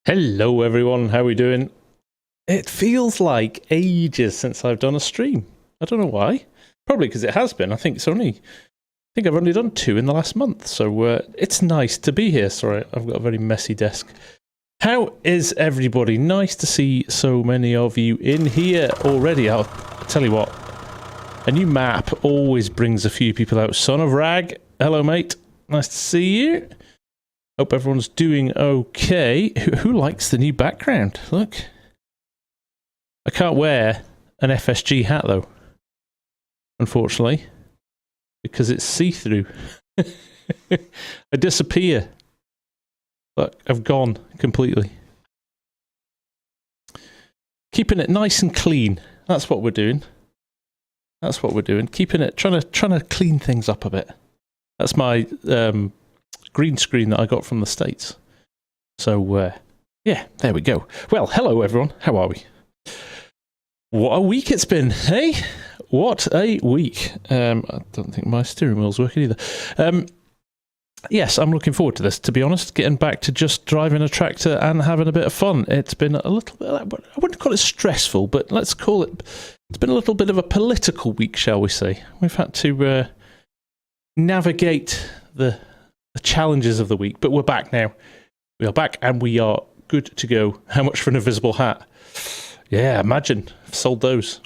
Hello everyone, how are we doing? It feels like ages since I've done a stream. I don't know why. Probably because it has been. I think I've only done 2 in the last month, so it's nice to be here. Sorry, I've got a very messy desk. How is everybody? Nice to see so many of you in here already. I'll tell you what, a new map always brings a few people out. Son of Rag, hello mate, nice to see you. Hope everyone's doing okay. Who likes the new background? Look. I can't wear an FSG hat though, unfortunately, because it's see-through. I disappear. Look, I've gone completely. Keeping it nice and clean. That's what we're doing. That's what we're doing. Keeping it, trying to clean things up a bit. That's my green screen that I got from the States. So, yeah, there we go. Well, hello everyone. How are we? What a week it's been, hey? What a week. I don't think my steering wheel's working either. Yes, I'm looking forward to this, to be honest. Getting back to just driving a tractor and having a bit of fun. It's been a little bit, I wouldn't call it stressful, but let's call it, it's been a little bit of a political week, shall we say. We've had to navigate the challenges of the week, but we're back now. We are back and we are good to go. How much for an invisible hat? Yeah, imagine. I've sold those.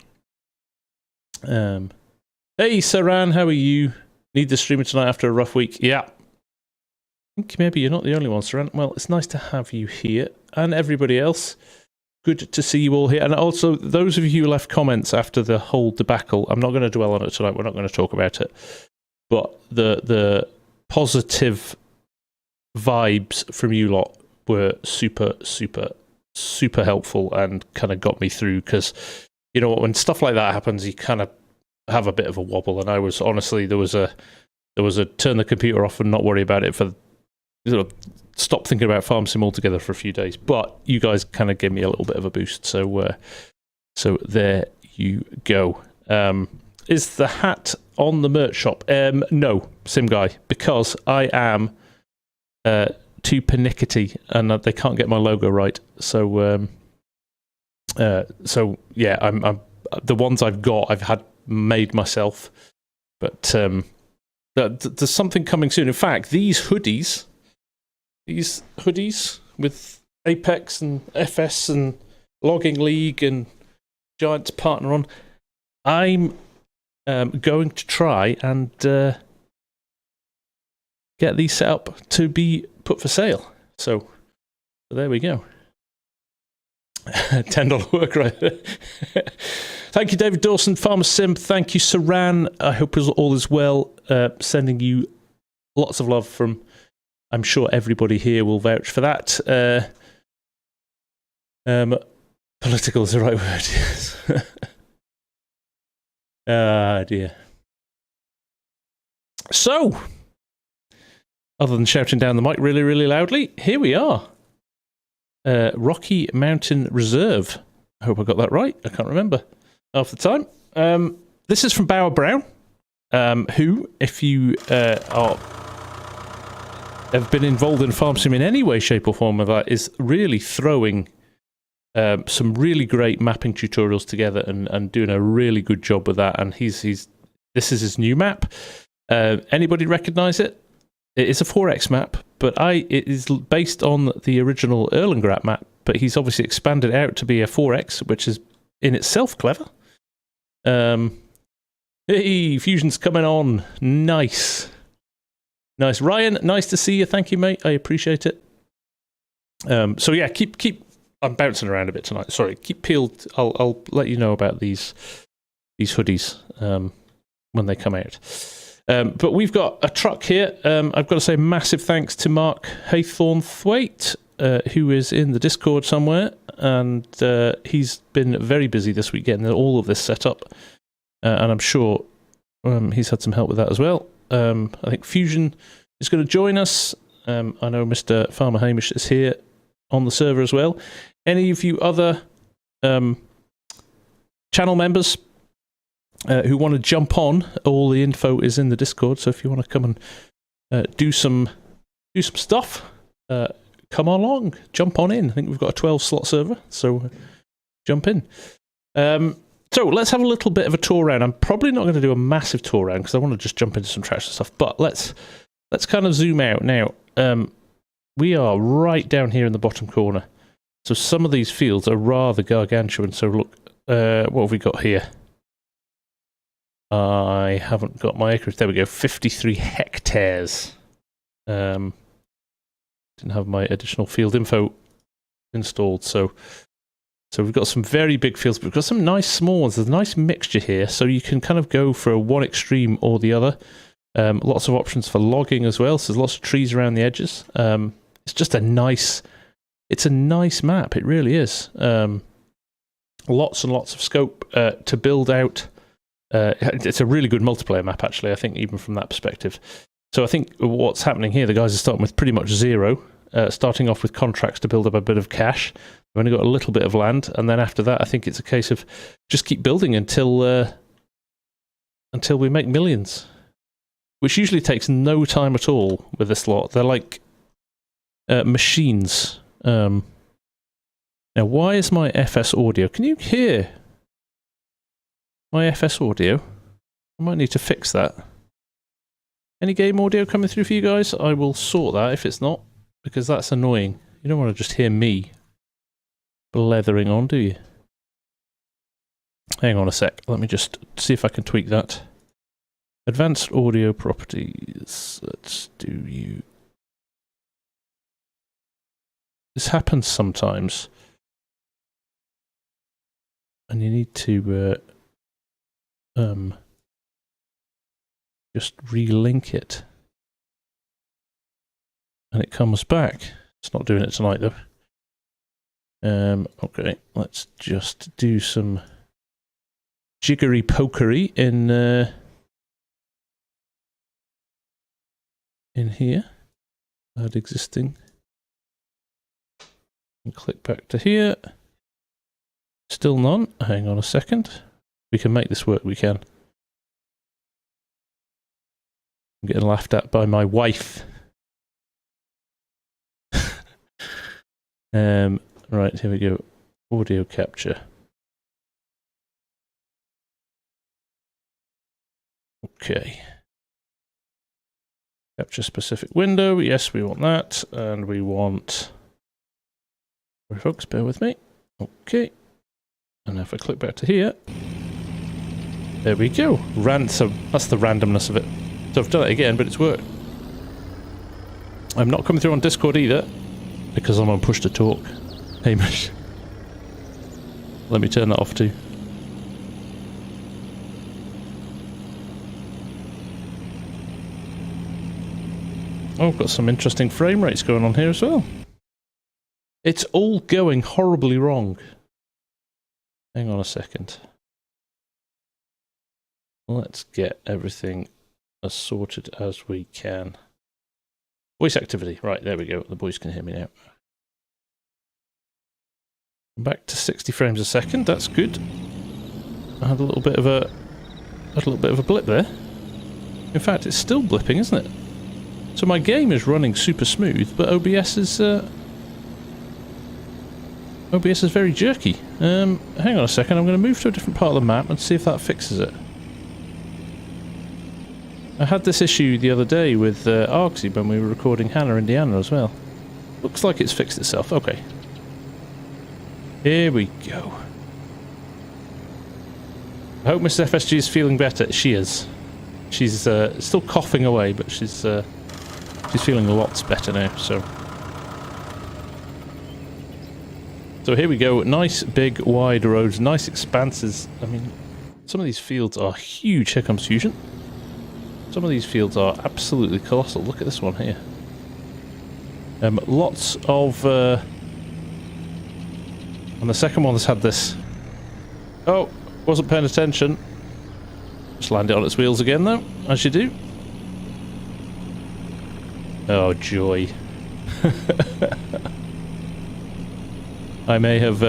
Hey, Saran, how are you? Need the streamer tonight after a rough week? Yeah. I think maybe you're not the only one, Saran. Well, it's nice to have you here. And everybody else. Good to see you all here. And also, those of you who left comments after the whole debacle, I'm not going to dwell on it tonight. We're not going to talk about it. But the positive vibes from you lot were super helpful and kind of got me through, because you know when stuff like that happens you kind of have a bit of a wobble, and I was honestly there was a turn the computer off and not worry about it for stop thinking about FarmSim altogether for a few days, but you guys kind of gave me a little bit of a boost, so so there you go. Is the hat on the merch shop? No, Sim Guy, because I am too pernickety and they can't get my logo right. So, so yeah, I'm the ones I've got. I've had made myself, but there's something coming soon. In fact, these hoodies with Apex and FS and Logging League and Giants partner on, I'm going to try and get these set up to be put for sale. So there we go. $10 work right. Thank you, David Dawson, FarmSim. Thank you, Saran. I hope all is well. Sending you lots of love from, I'm sure everybody here will vouch for that. Political is the right word, yes. Ah, dear. So, other than shouting down the mic really, really loudly, here we are. Rocky Mountain Reserve. I hope I got that right. I can't remember half the time. This is from Bauer Brown, who, if you have been involved in FarmSim in any way, shape or form of that, is really throwing some really great mapping tutorials together and doing a really good job with that. And this is his new map. Anybody recognize it? It is a 4x map, but it is based on the original Erlengrat map, but he's obviously expanded out to be a 4x, which is in itself clever. Hey, Fusion's coming on. Nice. Nice. Ryan, nice to see you. Thank you, mate. I appreciate it. So yeah, keep I'm bouncing around a bit tonight. Sorry, keep peeled. I'll let you know about these hoodies when they come out. But we've got a truck here. I've got to say massive thanks to Mark Haythornthwaite, who is in the Discord somewhere, and he's been very busy this week getting all of this set up, and I'm sure he's had some help with that as well. I think Fusion is going to join us. I know Mr. Farmer Hamish is here on the server as well. Any of you other channel members who want to jump on, all the info is in the Discord, so if you want to come and do some stuff, come along, jump on in. I think we've got a 12-slot server, so jump in. So let's have a little bit of a tour around. I'm probably not going to do a massive tour around because I want to just jump into some traction stuff. But let's kind of zoom out now. We are right down here in the bottom corner. So some of these fields are rather gargantuan. So look, what have we got here? I haven't got my acreage. There we go, 53 hectares. Didn't have my additional field info installed, so we've got some very big fields, but we've got some nice small ones. There's a nice mixture here, so you can kind of go for one extreme or the other. Lots of options for logging as well, so there's lots of trees around the edges. It's just a nice map, it really is. Lots and lots of scope to build out. It's a really good multiplayer map, actually, I think, even from that perspective. So I think what's happening here, the guys are starting with pretty much zero, starting off with contracts to build up a bit of cash. We've only got a little bit of land, and then after that, I think it's a case of just keep building until we make millions, which usually takes no time at all with this lot. They're like machines. Now, why is my FS audio? Can you hear my FS audio? I might need to fix that. Any game audio coming through for you guys? I will sort that if it's not, because that's annoying. You don't want to just hear me blethering on, do you? Hang on a sec. Let me just see if I can tweak that. Advanced audio properties. Let's do you. This happens sometimes. And you need to just relink it. And it comes back. It's not doing it tonight though. Okay, let's just do some jiggery pokery in here. Add existing. And click back to here. Still none. Hang on a second. We can make this work, we can. I'm getting laughed at by my wife. Right, here we go. Audio capture. Okay. Capture specific window. Yes, we want that. And we want... Sorry folks, bear with me. Okay. And if I click back to here, there we go. So that's the randomness of it. So I've done it again, but it's worked. I'm not coming through on Discord either, because I'm on push to talk. Hamish. Let me turn that off too. Oh, I've got some interesting frame rates going on here as well. It's all going horribly wrong. Hang on a second. Let's get everything as sorted as we can. Voice activity. Right, there we go. The boys can hear me now. Back to 60 frames a second. That's good. I had a little bit of a blip there. In fact, it's still blipping, isn't it? So my game is running super smooth, but OBS is very jerky. Hang on a second. I'm going to move to a different part of the map and see if that fixes it. I had this issue the other day with Arksy when we were recording Hannah, Indiana as well. Looks like it's fixed itself. Okay. Here we go. I hope Mrs. FSG is feeling better. She is. She's still coughing away, but she's feeling lots better now. So here we go. Nice big wide roads, nice expanses. I mean, some of these fields are huge. Here comes Fusion. Some of these fields are absolutely colossal. Look at this one here. Lots of... and the second one has had this... Oh, wasn't paying attention. Just land it on its wheels again though, as you do. Oh, joy. I may have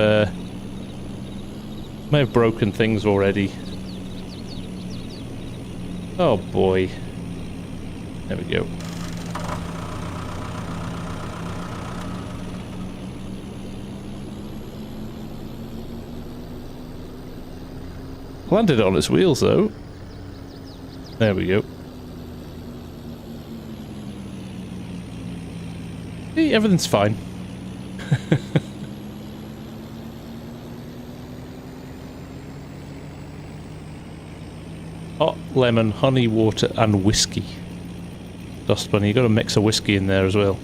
broken things already. Oh boy. There we go. Landed on its wheels though. There we go. See, everything's fine. Hot lemon, honey, water, and whiskey. Dust bunny, you got to mix a whiskey in there as well.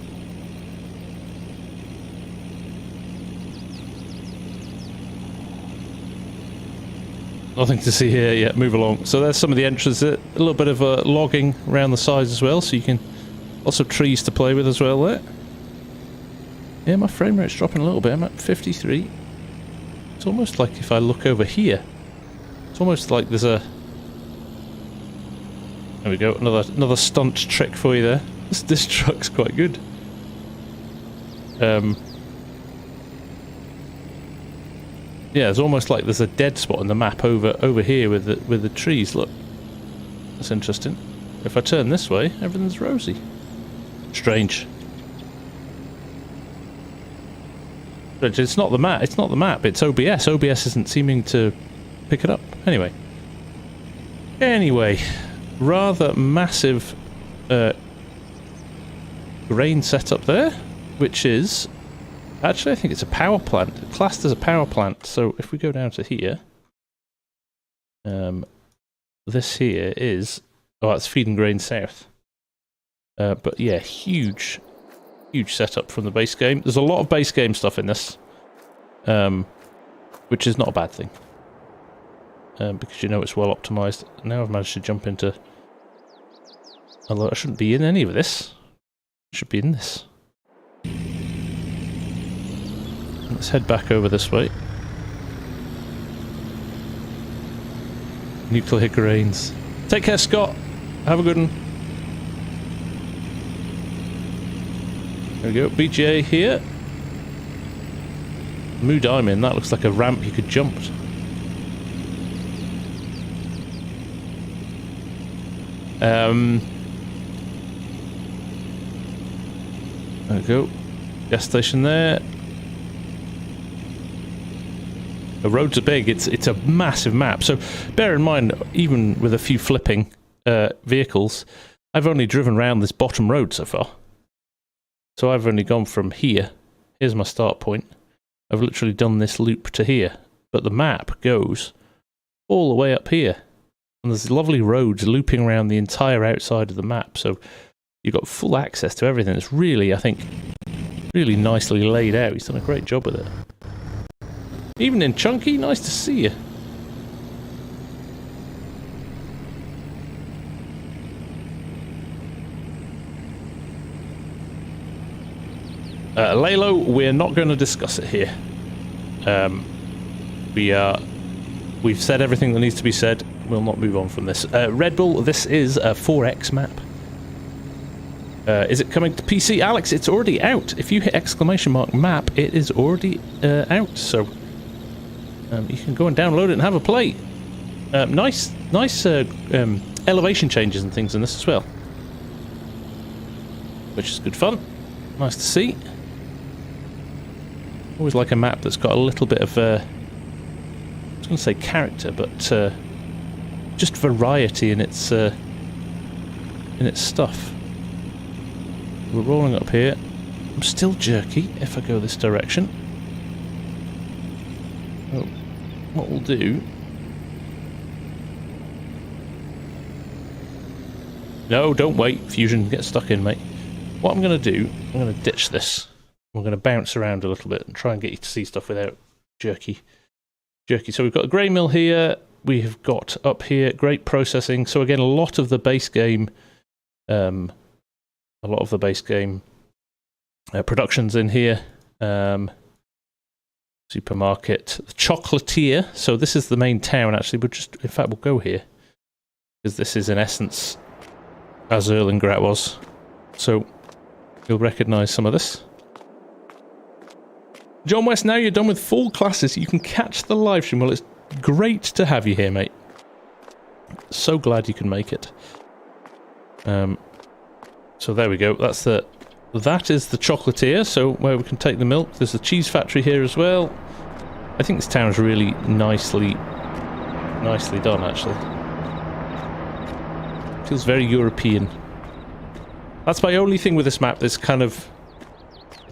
Nothing to see here yet. Move along. So there's some of the entrances. A little bit of logging around the sides as well, so you can lots of trees to play with as well there. Yeah, my frame rate's dropping a little bit. I'm at 53. It's almost like if I look over here, it's almost like there's a. There we go. Another stunt trick for you there. This truck's quite good. Yeah, it's almost like there's a dead spot on the map over here with the trees. Look, that's interesting. If I turn this way, everything's rosy. Strange. But it's not the map. It's not the map. It's OBS. OBS isn't seeming to pick it up. Anyway, rather massive grain setup there, which is. Actually, I think it's a power plant. Classed as a power plant. So if we go down to here, this here is... Oh, it's feeding grain south. But yeah, huge setup from the base game. There's a lot of base game stuff in this, which is not a bad thing. Because you know it's well optimized. Now I've managed to jump into... Although I shouldn't be in any of this. I should be in this. Let's head back over this way. Nuclear grains. Take care, Scott. Have a good one. There we go. BGA here. Mood I'm in. That looks like a ramp you could jump. There we go. Gas station there. The roads are big. It's a massive map. So bear in mind, even with a few flipping vehicles, I've only driven around this bottom road so far. So I've only gone from here. Here's my start point. I've literally done this loop to here. But the map goes all the way up here. And there's lovely roads looping around the entire outside of the map. So you've got full access to everything. It's really, I think, really nicely laid out. He's done a great job with it. Evening, Chunky. Nice to see you. Lalo, we're not going to discuss it here. We've said everything that needs to be said. We'll not move on from this. Red Bull, this is a 4X map. Is it coming to PC? Alex, it's already out. If you hit !map, it is already out. So you can go and download it and have a play. Nice elevation changes and things in this as well, which is good fun. Nice to see. Always like a map that's got a little bit of, I was going to say character, but just variety in its stuff. We're rolling up here. I'm still jerky if I go this direction. Oh, what we'll do... No, don't wait. Fusion, get stuck in, mate. What I'm going to do, I'm going to ditch this. I'm going to bounce around a little bit and try and get you to see stuff without jerky. So we've got a grain mill here. We have got up here grape processing. So again, a lot of the base game, productions in here. Supermarket, the chocolatier. So this is the main town. Actually, in fact, we'll go here because this is in essence as Erlengrat was. So you'll recognise some of this. John West, now you're done with full classes, you can catch the live stream. Well, it's great to have you here, mate. So glad you can make it. So there we go. That is the chocolatier, so where we can take the milk. There's the cheese factory here as well. I think this town is really nicely nicely done, actually. Feels very European. That's my only thing with this map. This kind of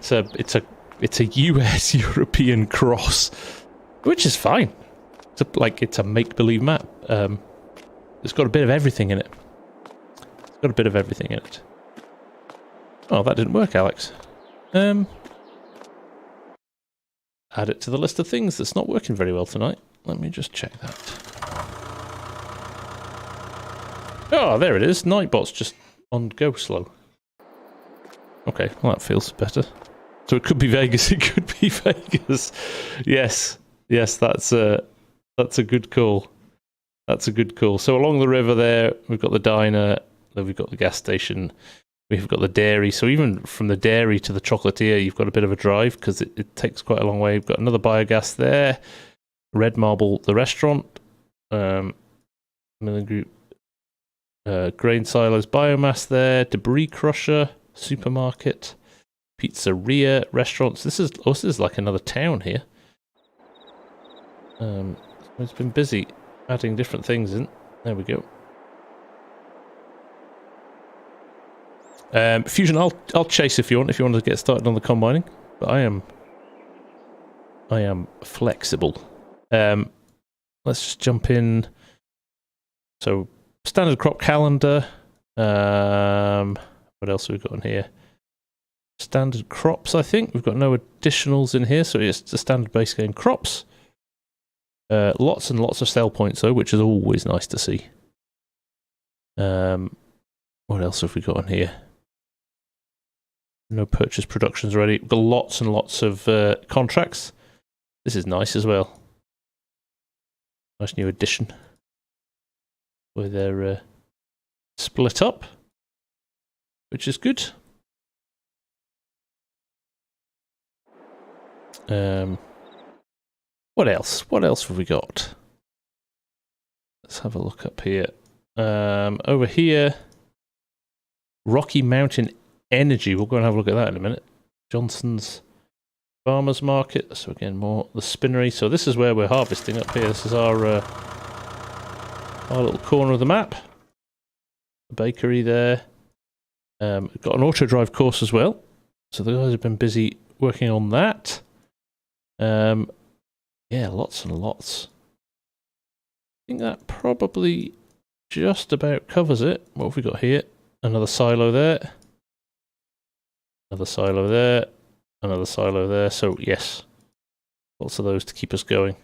it's a US European cross, which is fine. It's a make-believe map. It's got a bit of everything in it. It's got a bit of everything in it. Oh, that didn't work, Alex. Add it to the list of things that's not working very well tonight. Let me just check that. Oh, there it is. Nightbot's just on go slow. Okay, well that feels better. So it could be Vegas. It could be Vegas. Yes, that's a good call. That's a good call. So along the river there, we've got the diner. Then we've got the gas station. We've got the dairy. So even from the dairy to the chocolatier, you've got a bit of a drive because it takes quite a long way. We've got another biogas there. Red Marble, the restaurant. Milling Group. Grain silos, biomass there. Debris crusher, supermarket, pizzeria, restaurants. This is like another town here. It's been busy adding different things in. There we go. Fusion, I'll chase if you want to get started on the combining, but I am flexible. Let's just jump in. So standard crop calendar. What else have we got in here? Standard crops, I think. We've got no additionals in here, so it's the standard base game crops. Lots and lots of sell points though, which is always nice to see. What else have we got in here? No purchase productions ready. We've got lots and lots of contracts. This is nice as well. Nice new addition. Where they're split up, which is good. What else? What else have we got? Let's have a look up here. Over here, Rocky Mountain Energy. We'll go and have a look at that in a minute. Johnson's Farmers Market. So again, more the spinnery. So this is where we're harvesting up here. This is our little corner of the map. The bakery there. We've got an auto drive course as well. So the guys have been busy working on that. Yeah, lots and lots. I think that probably just about covers it. What have we got here? Another silo there. Another silo there. Another silo there. So yes, lots of those to keep us going.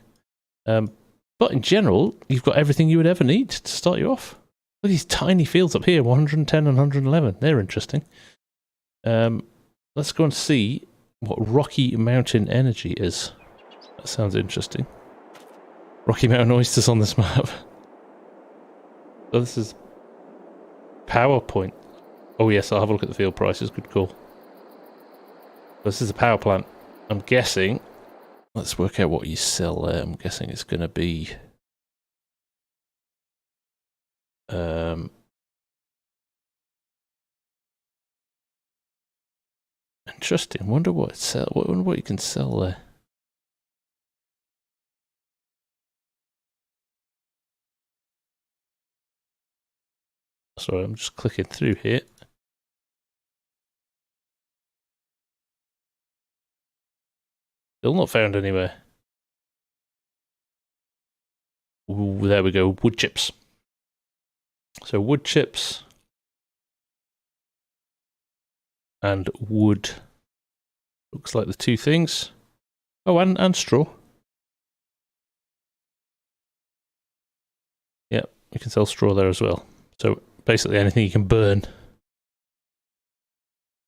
But in general, you've got everything you would ever need to start you off. Look at these tiny fields up here, 110 and 111. They're interesting. Let's go and see what Rocky Mountain Energy is. That sounds interesting. Rocky Mountain Oysters on this map. So this is PowerPoint. Oh yes, I'll have a look at the field prices. Good call. This is a power plant. I'm guessing. Let's work out what you sell there. I'm guessing it's going to be. Interesting. Wonder what it sell. Wonder what you can sell there. Sorry, I'm just clicking through here. Still not found anywhere. Ooh, there we go. Wood chips. So wood chips and wood. Looks like the two things. Oh, and straw. Yeah, you can sell straw there as well. So basically anything you can burn.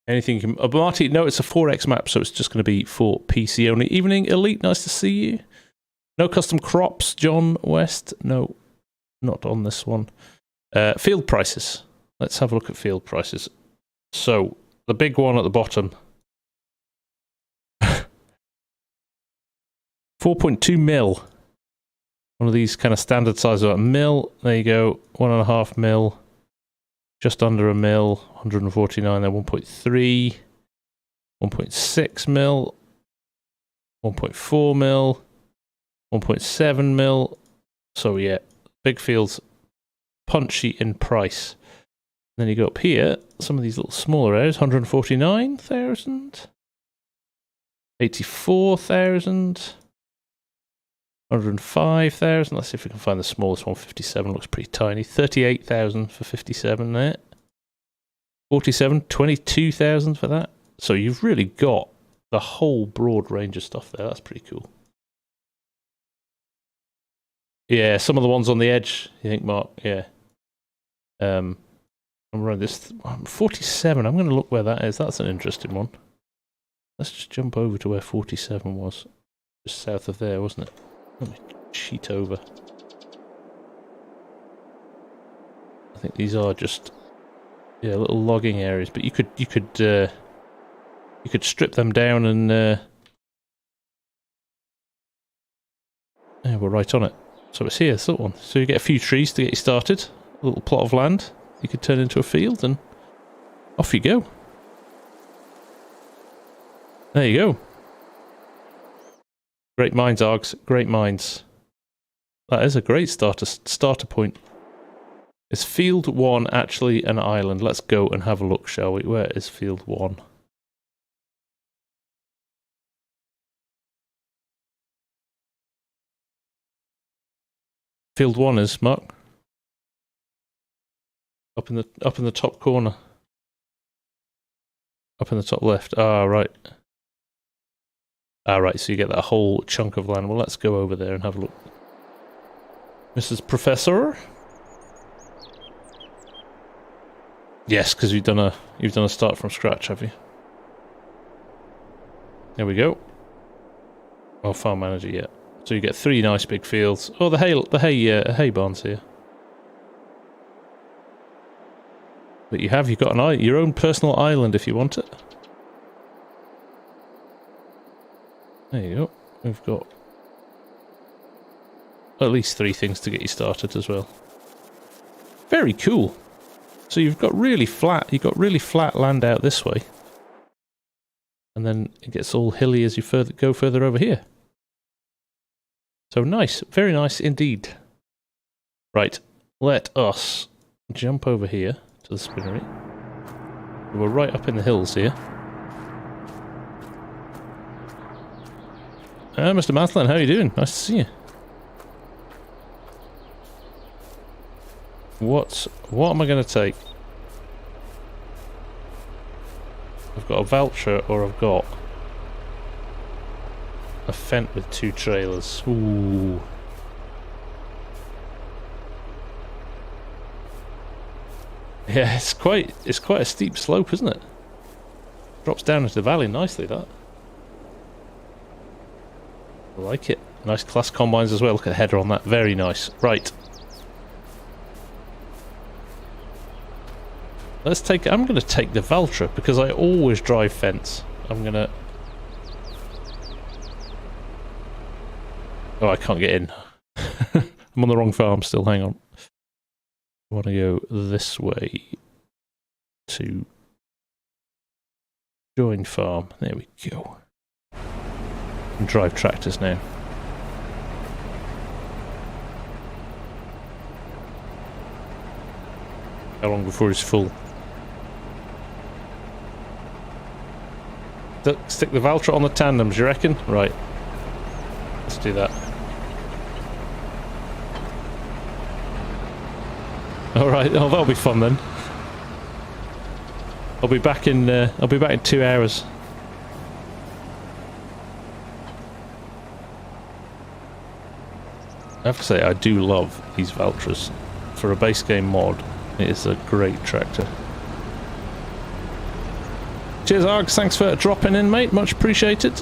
Anything you can... Oh, Marty, no, it's a 4X map, so it's just going to be for PC only. Evening, Elite, nice to see you. No custom crops, John West. No, not on this one. Field prices. Let's have a look at field prices. So, the big one at the bottom. 4.2 mil. One of these kind of standard size of a mil. There you go. 1.5 mil. Just under a mil. 149 there. 1.3. 1.6 mil. 1.4 mil. 1.7 mil. So yeah, Big fields, punchy in price. Then you go up here, some of these little smaller areas, 149,000, 84,000, 105,000. Let's see if we can find the smallest one. 57 looks pretty tiny. 38,000 for 57 there. 47, 22,000 for that. So you've really got the whole broad range of stuff there. That's pretty cool. Yeah, some of the ones on the edge, you think, Mark? Yeah. I'm running this 47. I'm going to look where that is. That's an interesting one. Let's just jump over to where 47 was. Just south of there, wasn't it? Let me cheat over. I think these are just little logging areas, but you could strip them down and yeah, we're right on it. So it's here, this little one. So you get a few trees to get you started, a little plot of land you could turn into a field, and off you go. There you go. Great minds, Args. Great minds. That is a great starter point. Is field 1 actually an island? Let's go and have a look, shall we? Where is field 1? Field 1 is, Mark. Up in the top corner. Up in the top left. Ah, right. Ah, right, so you get that whole chunk of land. Well, let's go over there and have a look. Mrs. Professor? Yes, because you've done a start from scratch, have you? There we go. Oh, farm manager, yeah. So you get 3 nice big fields. Oh, the hay barn's here. But you've got your own personal island if you want it. There you go. We've got at least 3 things to get you started as well. Very cool. So you've got really flat land out this way. And then it gets all hilly as you go further over here. So nice, very nice indeed. Right, let us jump over here to the spinnery. We're right up in the hills here. Mr. Mathlan, how are you doing? Nice to see you. What am I going to take? I've got a voucher, or I've got a Fent with 2 trailers. Ooh. Yeah, it's quite a steep slope, isn't it? Drops down into the valley nicely, that. I like it. Nice class combines as well. Look at the header on that. Very nice. Right. I'm going to take the Valtra because I always drive Fence. I'm going to... Oh, I can't get in. I'm on the wrong farm still. Hang on. I want to go this way to join farm. There we go. And drive tractors now. How long before he's full? Stick the Valtra on the tandems, you reckon? Right. Let's do that. Alright, oh that'll be fun then. I'll be back in 2 hours. I have to say, I do love these Valtras. For a base game mod, it is a great tractor. Cheers, Args. Thanks for dropping in, mate. Much appreciated.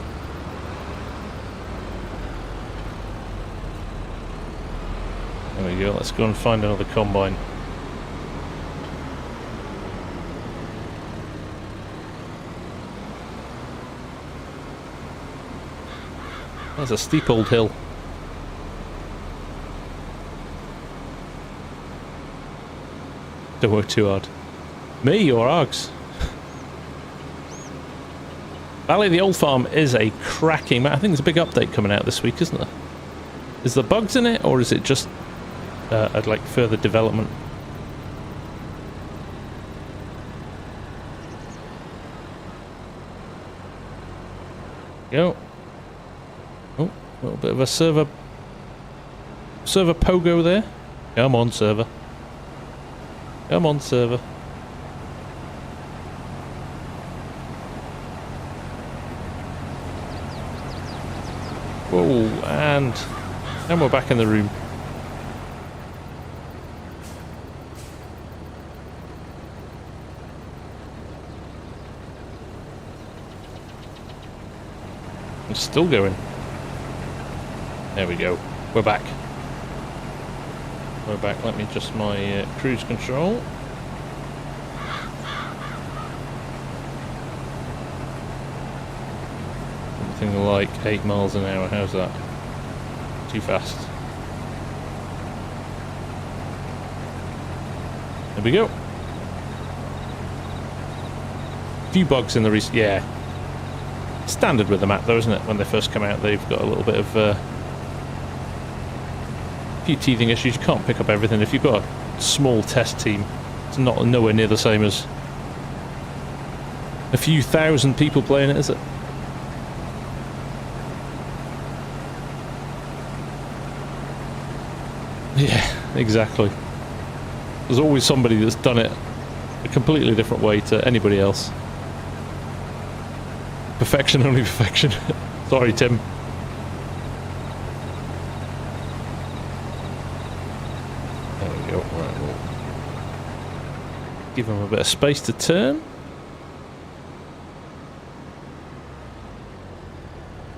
There we go. Let's go and find another combine. That's a steep old hill. Don't work too hard. Me or Args? Valley of the Old Farm is a cracking map. I think there's a big update coming out this week, isn't there? Is there bugs in it, or is it just I'd like further development. Go. Oh, a little bit of a server pogo there. Come on, server. Come on, server. Whoa, and we're back in the room. It's still going. There we go. We're back. We're back. Let me adjust my cruise control. Something like 8 miles an hour. How's that? Too fast. There we go. Few bugs in the recent... Yeah. Standard with the map though, isn't it? When they first come out, they've got a little bit of... a few teething issues. You can't pick up everything. If you've got a small test team, it's nowhere near the same as a few thousand people playing it, is it? Yeah, exactly. There's always somebody that's done it a completely different way to anybody else. Perfection, only perfection. Sorry, Tim. There we go. Right, we'll give him a bit of space to turn.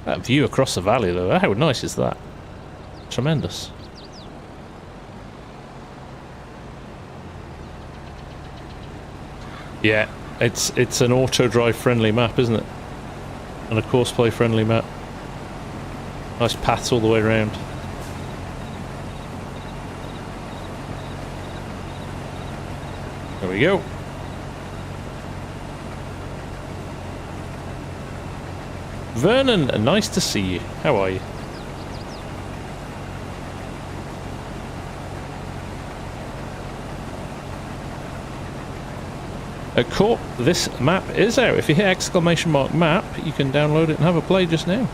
That view across the valley, though, how nice is that? Tremendous. Yeah, it's an auto-drive friendly map, isn't it? And a course-play friendly map. Nice paths all the way around. There we go. Vernon, nice to see you. How are you? Corp, this map is out. If you hit exclamation mark map, you can download it and have a play just now.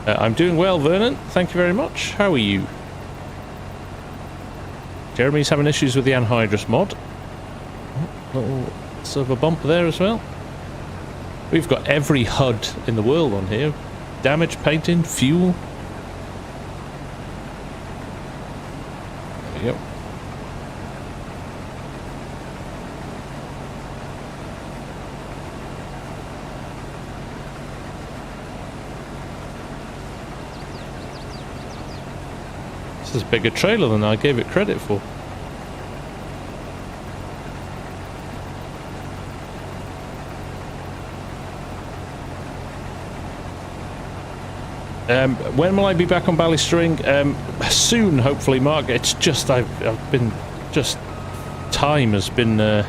I'm doing well, Vernon. Thank you very much. How are you? Jeremy's having issues with the anhydrous mod. Oh, little server bump there as well. We've got every HUD in the world on here. Damage, painting, fuel. There we go. This is a bigger trailer than I gave it credit for. When will I be back on Ballyspring? Soon, hopefully, Mark. It's just I've been just time has been a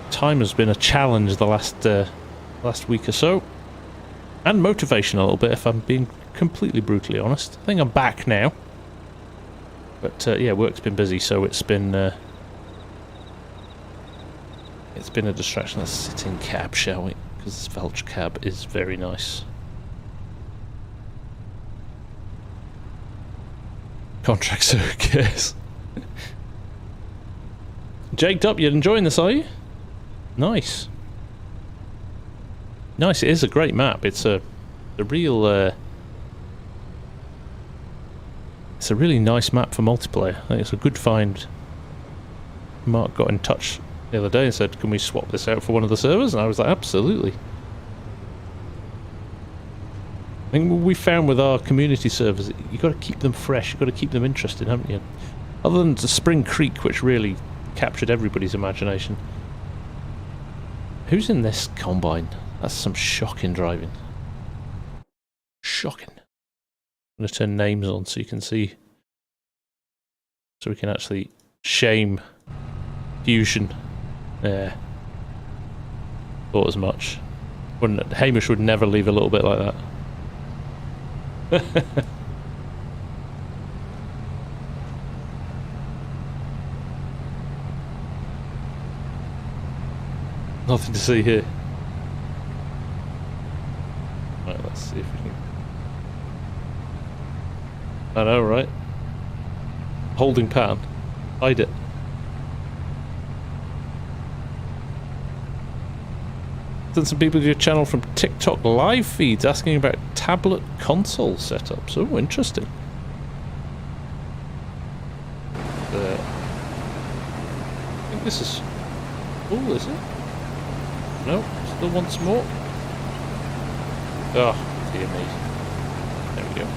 challenge the last week or so, and motivation a little bit. If I'm being completely brutally honest, I think I'm back now. But yeah, work's been busy, so it's been a distraction. Let's sit in cab, shall we? Because this Velch cab is very nice. Contract circus. Jaked up, you're enjoying this, are you? Nice. Nice, it is a great map. It's a real it's a really nice map for multiplayer. I think it's a good find. Mark got in touch the other day and said, can we swap this out for one of the servers? And I was like, absolutely. I think what we found with our community servers, you've got to keep them fresh, you've got to keep them interested, haven't you? Other than the Spring Creek, which really captured everybody's imagination. Who's in this combine? That's some shocking driving. Shocking. I'm going to turn names on so you can see. So we can actually shame Fusion Yeah. Thought as much. Hamish would never leave a little bit like that. Nothing to see here. Right, let's see if we can... I know, right? Holding pattern. Hide it. Done some people to your channel from TikTok live feeds asking about tablet console setups. Oh, interesting. I think this is... Oh, is it? No, still wants more. Oh, dear me. There we go.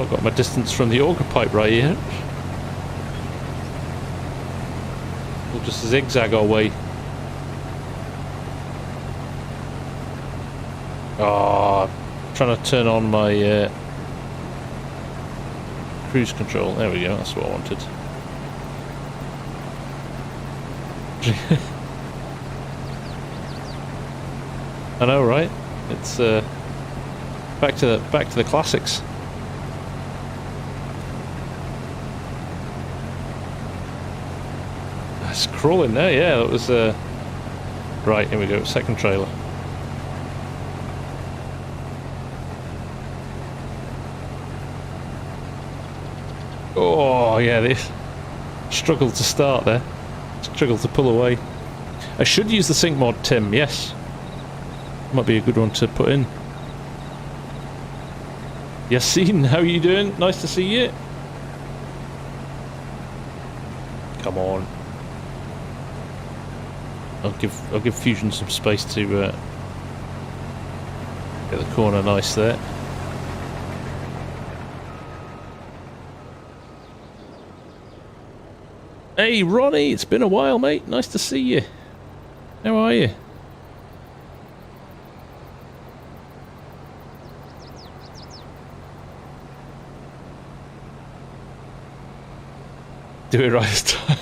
I've got my distance from the auger pipe right here. We'll just zigzag our way. Oh, I'm trying to turn on my cruise control. There we go, that's what I wanted. I know, right? It's back to the classics. It's crawling there, yeah. That was right. Here we go. Second trailer. Oh yeah, they struggled to start there. Struggled to pull away. I should use the sync mod, Tim. Yes, might be a good one to put in. Yassine, how are you doing? Nice to see you. Come on. I'll give Fusion some space to get the corner nice there. Hey Ronnie, it's been a while, mate. Nice to see you. How are you? Do it right this time.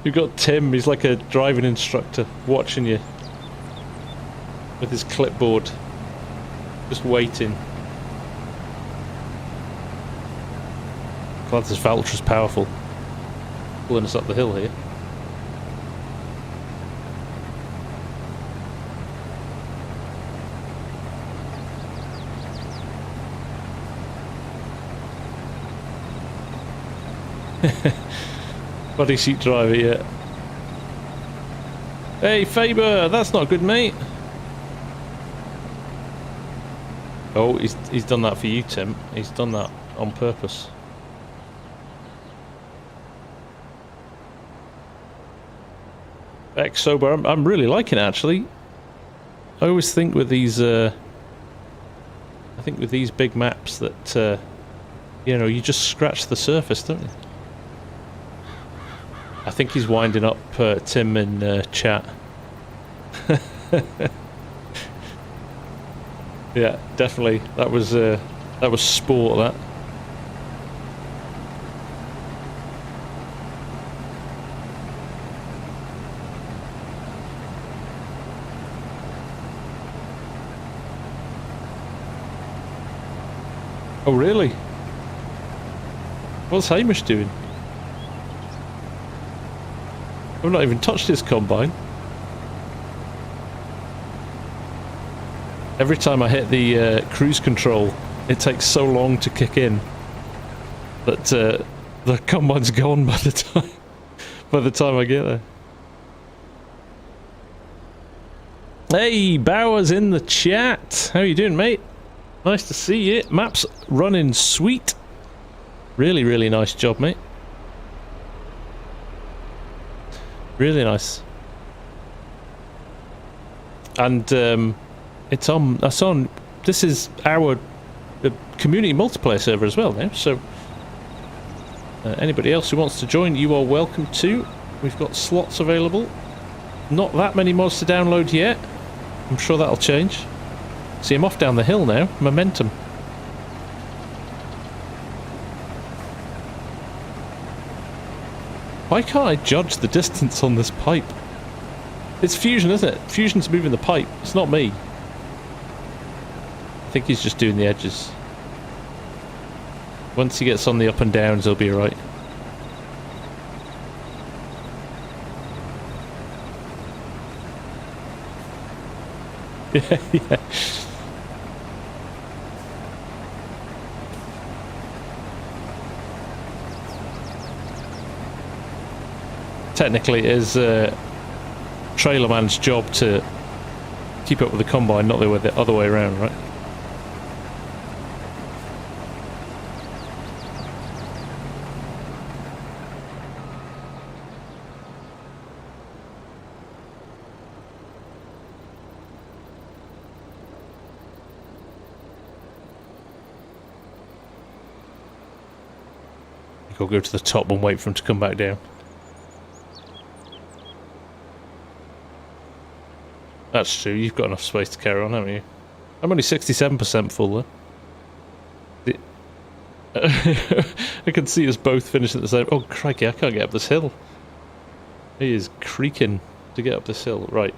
You've got Tim, he's like a driving instructor watching you with his clipboard, just waiting. Glad this Valtra's powerful, pulling us up the hill here. Body seat driver, yeah. Hey Faber, that's not good, mate. Oh, he's done that for you, Tim. He's done that on purpose. Sober, I'm really liking it actually. I always think with these big maps that you know, you just scratch the surface, don't you? I think he's winding up Tim in chat. Yeah, definitely. That was sport, that. Oh really? What's Hamish doing? I've not even touched his combine. Every time I hit the cruise control, it takes so long to kick in that the combine's gone by the time I get there. Hey, Bauer's in the chat. How you doing, mate? Nice to see you. Map's running sweet. Really, really nice job, mate. Really nice. And it's on. This is our community multiplayer server as well now. So anybody else who wants to join, you are welcome to. We've got slots available. Not that many mods to download yet. I'm sure that'll change. See, I'm off down the hill now. Momentum. Why can't I judge the distance on this pipe? It's Fusion, isn't it? Fusion's moving the pipe. It's not me. I think he's just doing the edges. Once he gets on the up and downs, he'll be alright. Yeah, yeah. Technically, it is trailer man's job to keep up with the combine, not the other way around, right? I'll go to the top and wait for him to come back down. That's true, you've got enough space to carry on, haven't you? I'm only 67% full though. I can see us both finishing at the same... Oh crikey, I can't get up this hill. He is creaking to get up this hill. Right.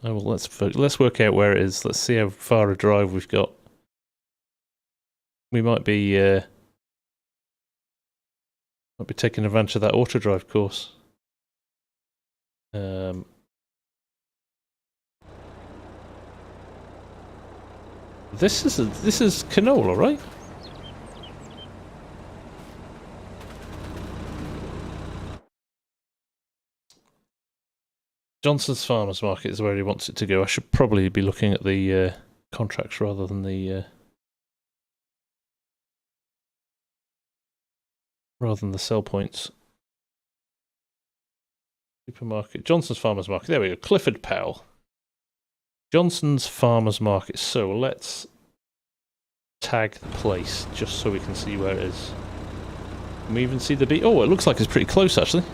Oh, well, let's work out where it is. Let's see how far a drive we've got. We might be taking advantage of that auto drive course. This is canola, right? Johnson's Farmers Market is where he wants it to go. I should probably be looking at the contracts rather than the sell points. Supermarket, Johnson's Farmers Market. There we go. Clifford Powell. Johnson's Farmers Market. So let's tag the place just so we can see where it is. Can we even see the beach? Oh, it looks like it's pretty close actually.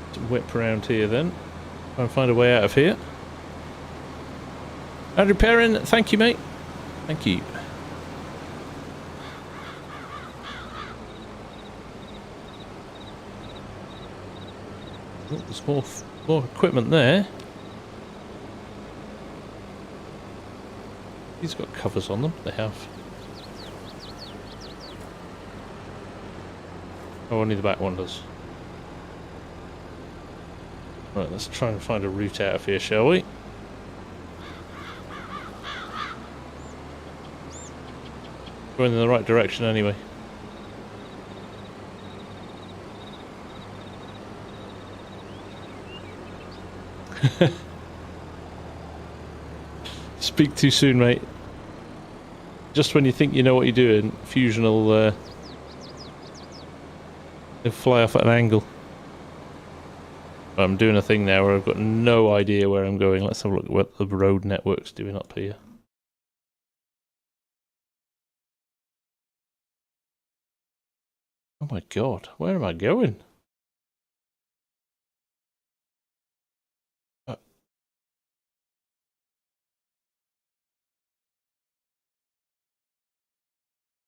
Let's whip around here then. Try and find a way out of here. Andrew Perrin, thank you, mate. Thank you. Oh, there's more equipment there. These got covers on them. They have. Oh, only the back one does. Right, let's try and find a route out of here, shall we? Going in the right direction anyway. Speak too soon, mate. Just when you think you know what you're doing, Fusion will he'll fly off at an angle. I'm doing a thing now where I've got no idea where I'm going. Let's have a look at what the road network's doing up here. Oh my god, where am I going?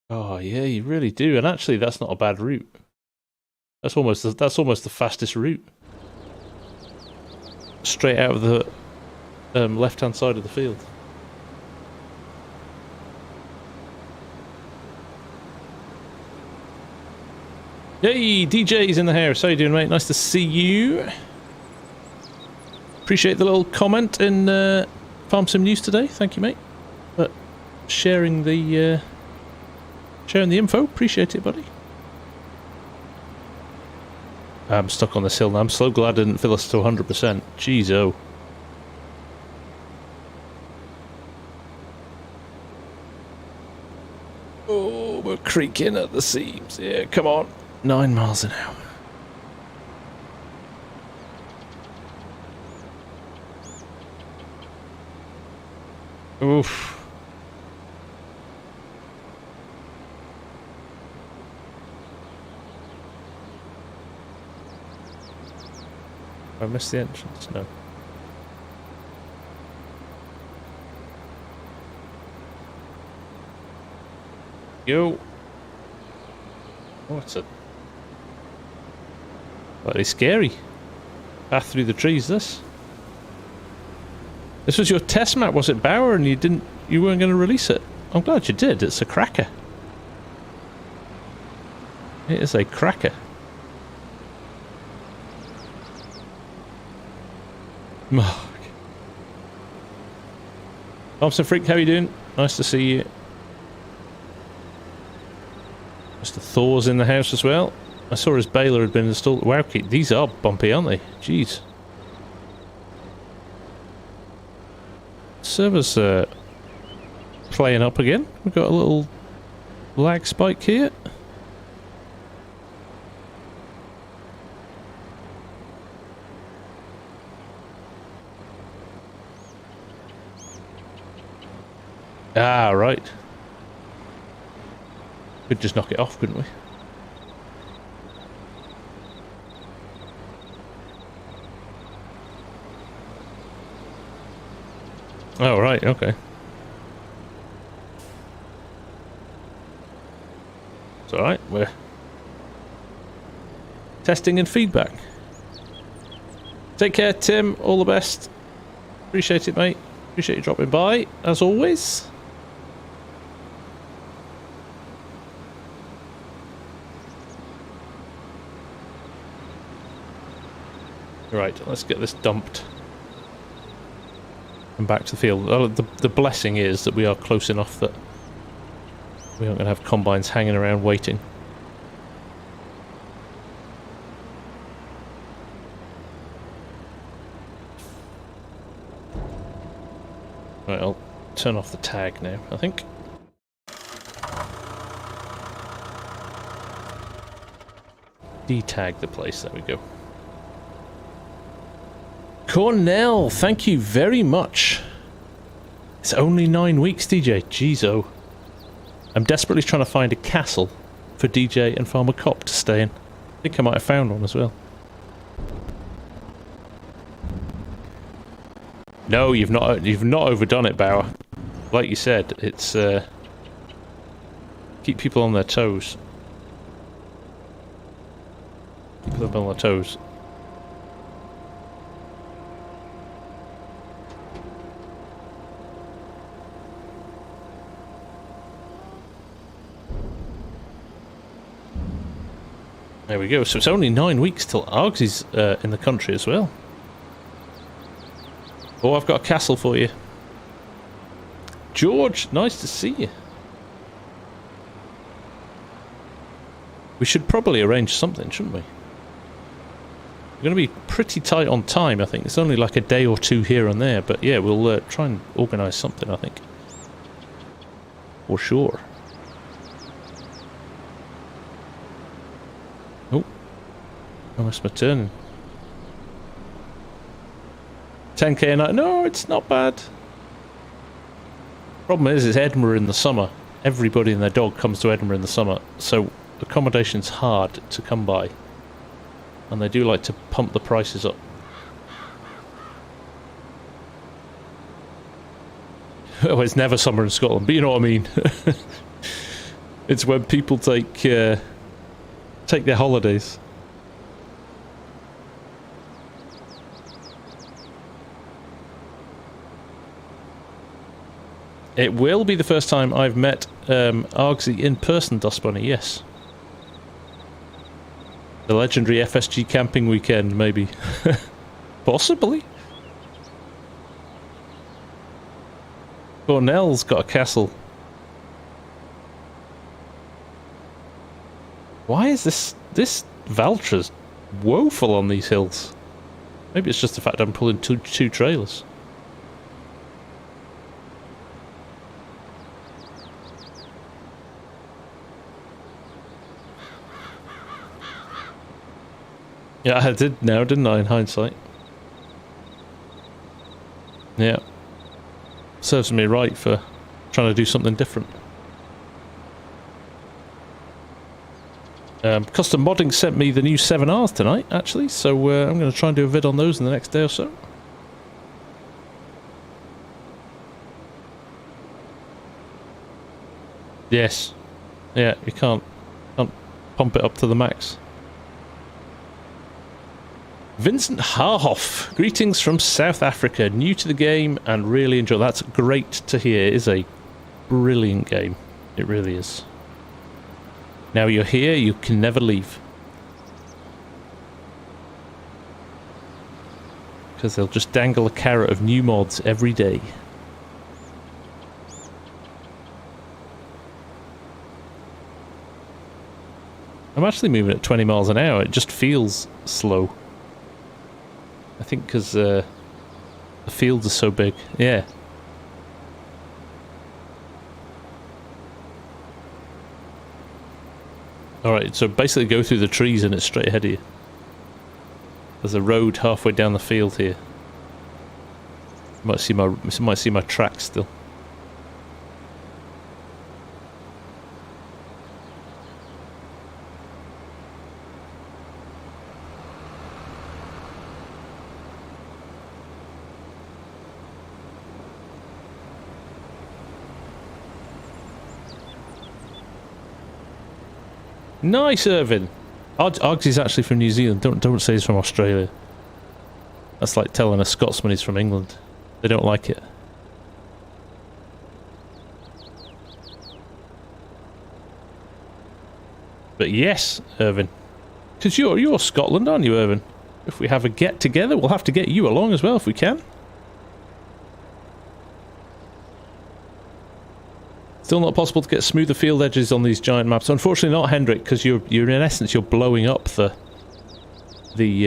Oh yeah, you really do. And actually that's not a bad route. That's almost the fastest route. Straight out of the left-hand side of the field. Hey, DJ's in the house. How you doing, mate? Nice to see you. Appreciate the little comment in FarmSim News today. Thank you, mate. But sharing the info. Appreciate it, buddy. I'm stuck on this hill now. I'm so glad I didn't fill us to 100%. Jeez, oh. Oh, we're creaking at the seams. Yeah, come on. 9 miles an hour. Oof. I missed the entrance? No. Yo. Oh, it's a slightly scary path through the trees. This was your test map, was it, Bauer? And you weren't going to release it. I'm glad you did. It's a cracker. It is a cracker. Mark. FarmSim Freak, how you doing? Nice to see you. Mr. Thor's in the house as well. I saw his baler had been installed. Wow, these are bumpy, aren't they? Jeez. Server's playing up again. We've got a little lag spike here. Ah, right. Could just knock it off, couldn't we? Oh, right, okay. It's alright, we're testing and feedback. Take care, Tim. All the best. Appreciate it, mate. Appreciate you dropping by, as always. Right, let's get this dumped and back to the field. Oh, the blessing is that we are close enough that we aren't going to have combines hanging around waiting. Right, I'll turn off the tag now, I think. Detag the place, there we go. Cornell, thank you very much. It's only 9 weeks, DJ. Jeez, oh. I'm desperately trying to find a castle for DJ and Farmer Cop to stay in. I think I might have found one as well. No, you've not overdone it, Bauer. Like you said, it's keep people on their toes. Keep them on their toes. There we go. So it's only 9 weeks till Argsy's in the country as well. Oh, I've got a castle for you. George, nice to see you. We should probably arrange something, shouldn't we? We're going to be pretty tight on time, I think. It's only like a day or two here and there, but yeah, we'll try and organise something, I think. For sure. I missed my turn. 10k a night. No, it's not bad. Problem is, it's Edinburgh in the summer. Everybody and their dog comes to Edinburgh in the summer, so accommodation's hard to come by. And they do like to pump the prices up. Oh, it's never summer in Scotland, but you know what I mean. It's when people take their holidays. It will be the first time I've met Argsy in person, Dust Bunny, yes. The legendary FSG camping weekend, maybe. Possibly. Cornell's got a castle. Why is this Valtra's woeful on these hills? Maybe it's just the fact I'm pulling two trailers. Yeah, I did now, didn't I, in hindsight? Yeah. Serves me right for trying to do something different. Custom Modding sent me the new 7Rs tonight, actually, so I'm going to try and do a vid on those in the next day or so. Yes. Yeah, you can't pump it up to the max. Vincent Harhoff, greetings from South Africa, new to the game and really enjoy. That's great to hear. It is a brilliant game. It really is. Now you're here, you can never leave. Because they'll just dangle a carrot of new mods every day. I'm actually moving at 20 miles an hour. It just feels slow. I think because the fields are so big. Yeah. Alright, so basically go through the trees and it's straight ahead of you. There's a road halfway down the field here. You might see my tracks still. Nice, Irvin. Oggs is actually from New Zealand. Don't say he's from Australia. That's like telling a Scotsman he's from England. They don't like it. But yes, Irvin. Because you're Scotland, aren't you, Irvin? If we have a get together, we'll have to get you along as well if we can. Still not possible to get smoother field edges on these giant maps. Unfortunately not, Hendrik, because you're in essence you're blowing up the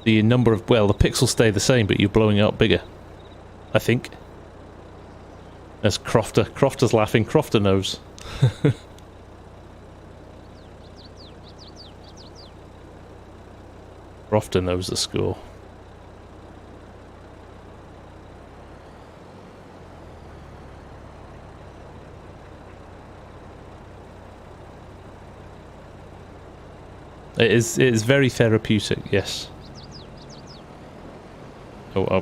number of, well, the pixels stay the same, but you're blowing it up bigger. I think. As Crofter's laughing. Crofter knows. Crofter knows the score. It is very therapeutic, yes. Oh,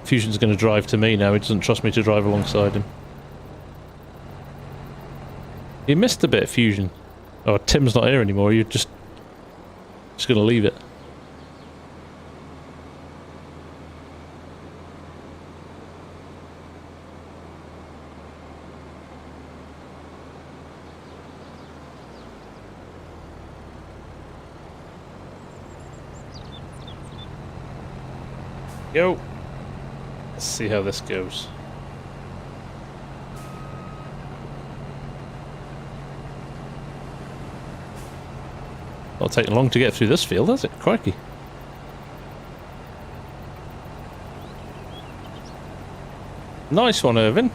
Fusion's going to drive to me now. He doesn't trust me to drive alongside him. You missed a bit, Fusion. Oh, Tim's not here anymore. You're just going to leave it. Go. Let's see how this goes. Not taking long to get through this field, has it? Crikey. Nice one, Irvin.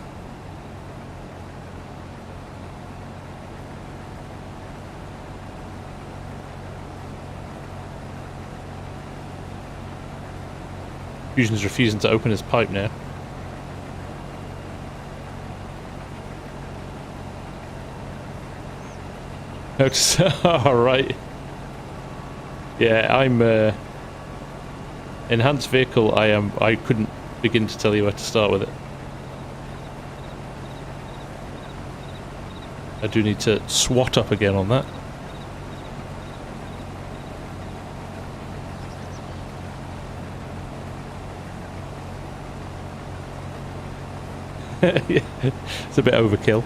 Fusion's refusing to open his pipe now. Alright. Yeah, I'm enhanced vehicle. I couldn't begin to tell you where to start with it. I do need to swat up again on that. Yeah, it's a bit overkill.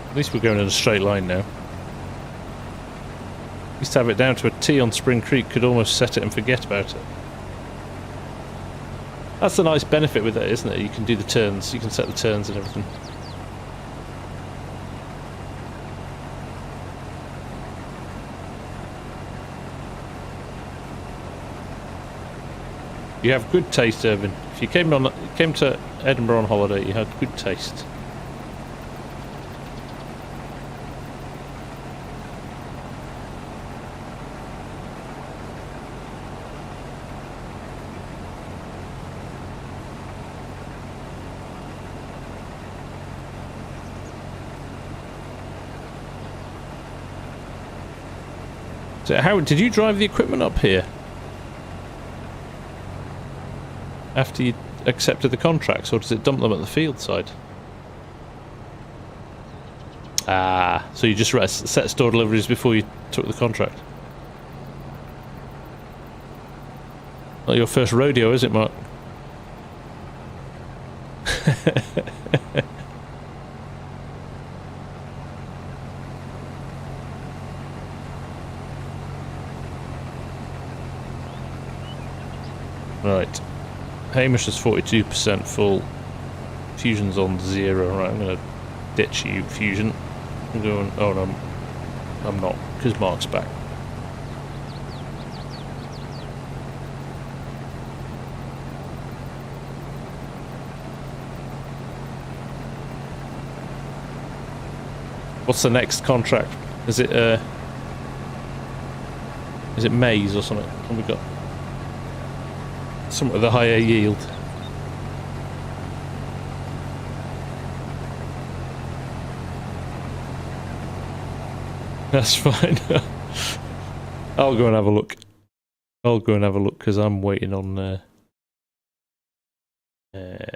At least we're going in a straight line now. Used to have it down to a T on Spring Creek, could almost set it and forget about it. That's the nice benefit with it, isn't it? You can do the turns, you can set the turns and everything. You have good taste, Irvin. If you came to Edinburgh on holiday, you had good taste. So how did you drive the equipment up here? After you accepted the contracts, or does it dump them at the field side? Ah, so you just set store deliveries before you took the contract? Not your first rodeo, is it, Mark? Right. Hamish is 42% full. Fusion's on 0. Right, I'm going to ditch you, Fusion. I'm going... Oh, no. I'm not, because Mark's back. What's the next contract? Is it maize or something? What have we got? Something with a higher yield. That's fine. I'll go and have a look. I'll go and have a look because I'm waiting on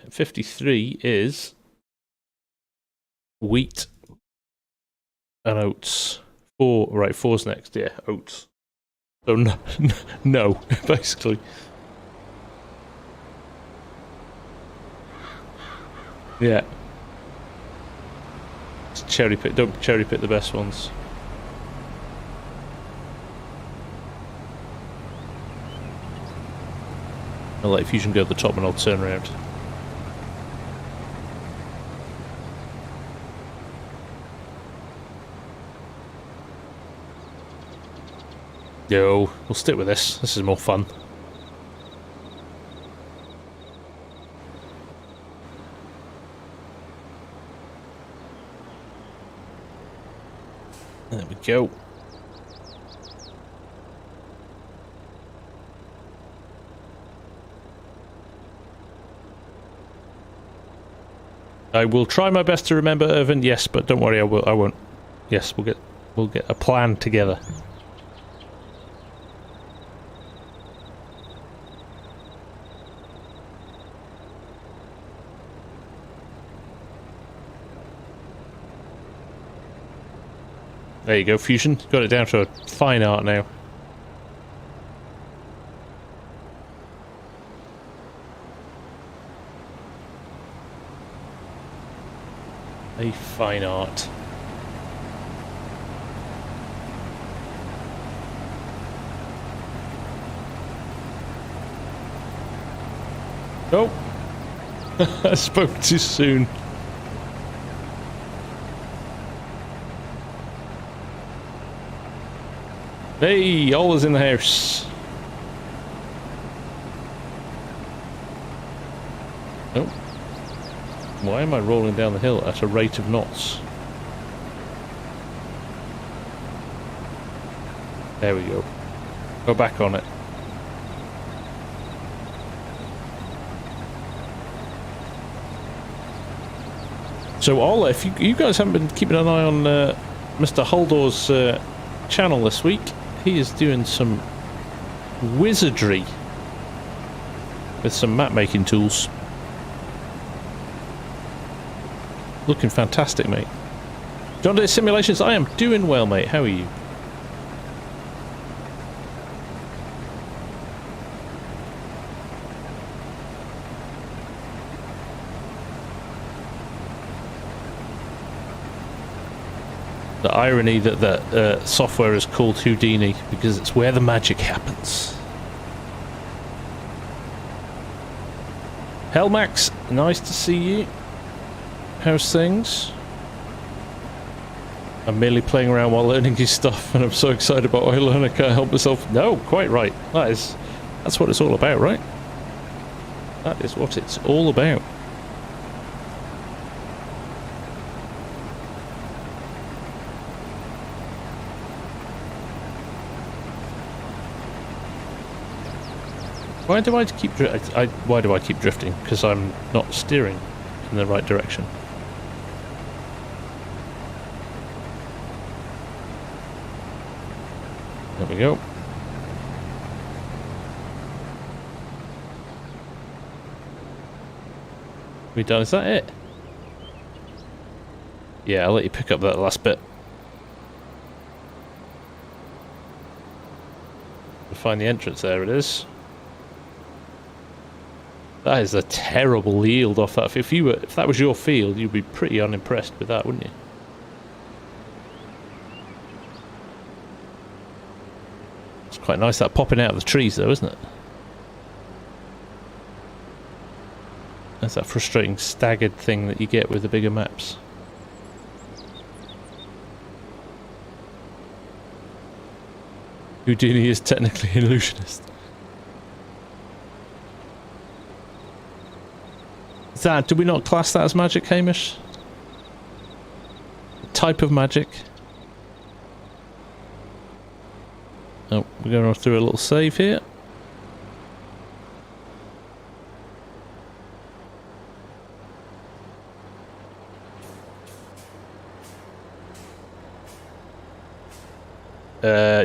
53 is wheat and oats. 4, right, 4's next, yeah, oats. So no, no, basically. Yeah. Just cherry pick, don't cherry pick the best ones. I'll let Fusion go at the top and I'll turn around. Yo, we'll stick with this. This is more fun. There we go. I will try my best to remember, Irvin. Yes, but don't worry, I won't. Yes, we'll get a plan together. There you go, Fusion. Got it down to a fine art now. A fine art. Oh! I spoke too soon. Hey, all is in the house. Oh. Why am I rolling down the hill at a rate of knots? There we go. Go back on it. So Ola, if you guys haven't been keeping an eye on Mr. Huldor's channel this week, he is doing some wizardry with some map making tools. Looking fantastic, mate. John Deere Simulations, I am doing well, mate. How are you? The irony that software is called Houdini because it's where the magic happens. Hellmax, nice to see you. How's things? I'm merely playing around while learning new stuff, and I'm so excited about what I learn I can't help myself. No, quite right. That's what it's all about, right? That is what it's all about. Why do I keep why do I keep drifting? Because I'm not steering in the right direction. There we go. We done? Is that it? Yeah, I'll let you pick up that last bit. We'll find the entrance. There it is. That is a terrible yield off that. If that was your field, you'd be pretty unimpressed with that, wouldn't you? It's quite nice that popping out of the trees, though, isn't it? That's that frustrating staggered thing that you get with the bigger maps. Houdini is technically an illusionist. Is that, do we not class that as magic, Hamish? A type of magic? Oh, we're going through a little save here.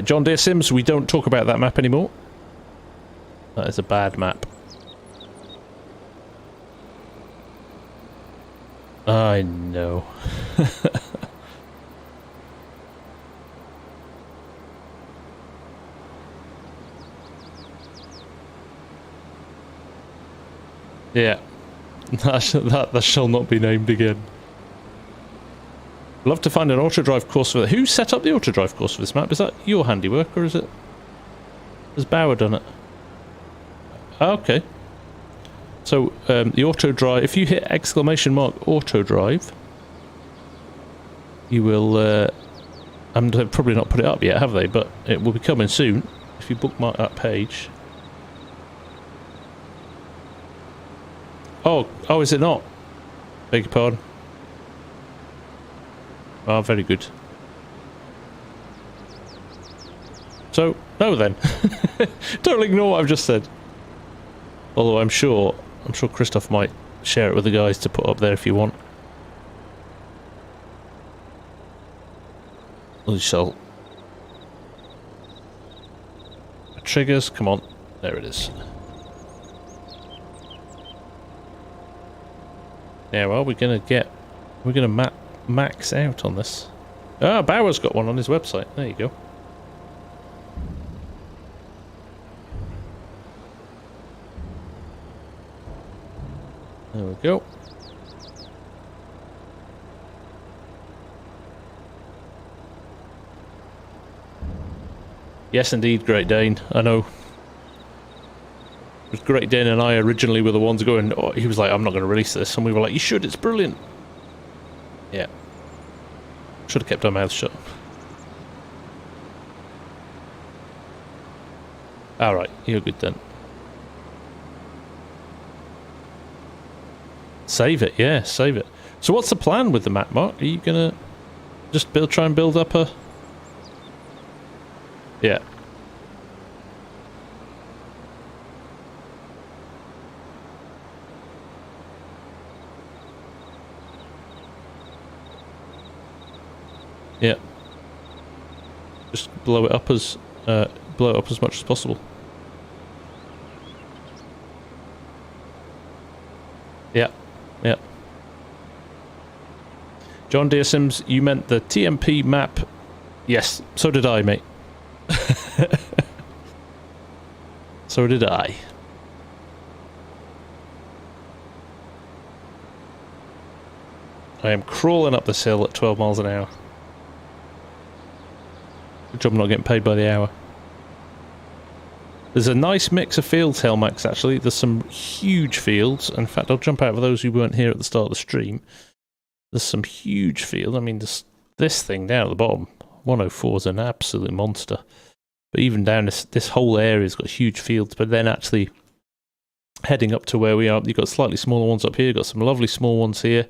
John Deere Sims, we don't talk about that map anymore. That is a bad map. I know. Yeah. That shall not be named again. Love to find an auto-drive course for that. Who set up the auto-drive course for this map? Is that your handiwork, or is it... Has Bauer done it? Okay. So, the auto-drive... If you hit exclamation mark auto-drive, you will... and they've probably not put it up yet, have they? But it will be coming soon, if you bookmark that page. Oh, is it not? Beg your pardon. Oh, very good. So, no then. Don't ignore what I've just said. Although I'm sure Christoph might share it with the guys to put up there if you want. We shall. Triggers, come on. There it is. Now, we're gonna max out on this. Ah, Bauer's got one on his website. There you go. There we go. Yes, indeed, Great Dane. I know. It was Great Dane and I originally were the ones going, oh, he was like, I'm not going to release this. And we were like, you should, it's brilliant. Yeah. Should have kept our mouths shut. Alright, you're good then. Save it, yeah, save it. So what's the plan with the map, Mark? Are you going to just try and build up a... Yeah. Yeah. Just blow it up as much as possible. Yeah. Yeah. John Deere Sims, you meant the TMP map. Yes, so did I, mate. So did I. I am crawling up this hill at 12 miles an hour. Good job I'm not getting paid by the hour. There's a nice mix of fields, Hellmax, actually. There's some huge fields. In fact, I'll jump out for those who weren't here at the start of the stream. There's some huge fields. I mean, this thing down at the bottom, 104 is an absolute monster. But even down this whole area's got huge fields. But then actually heading up to where we are, you've got slightly smaller ones up here. You've got some lovely small ones here.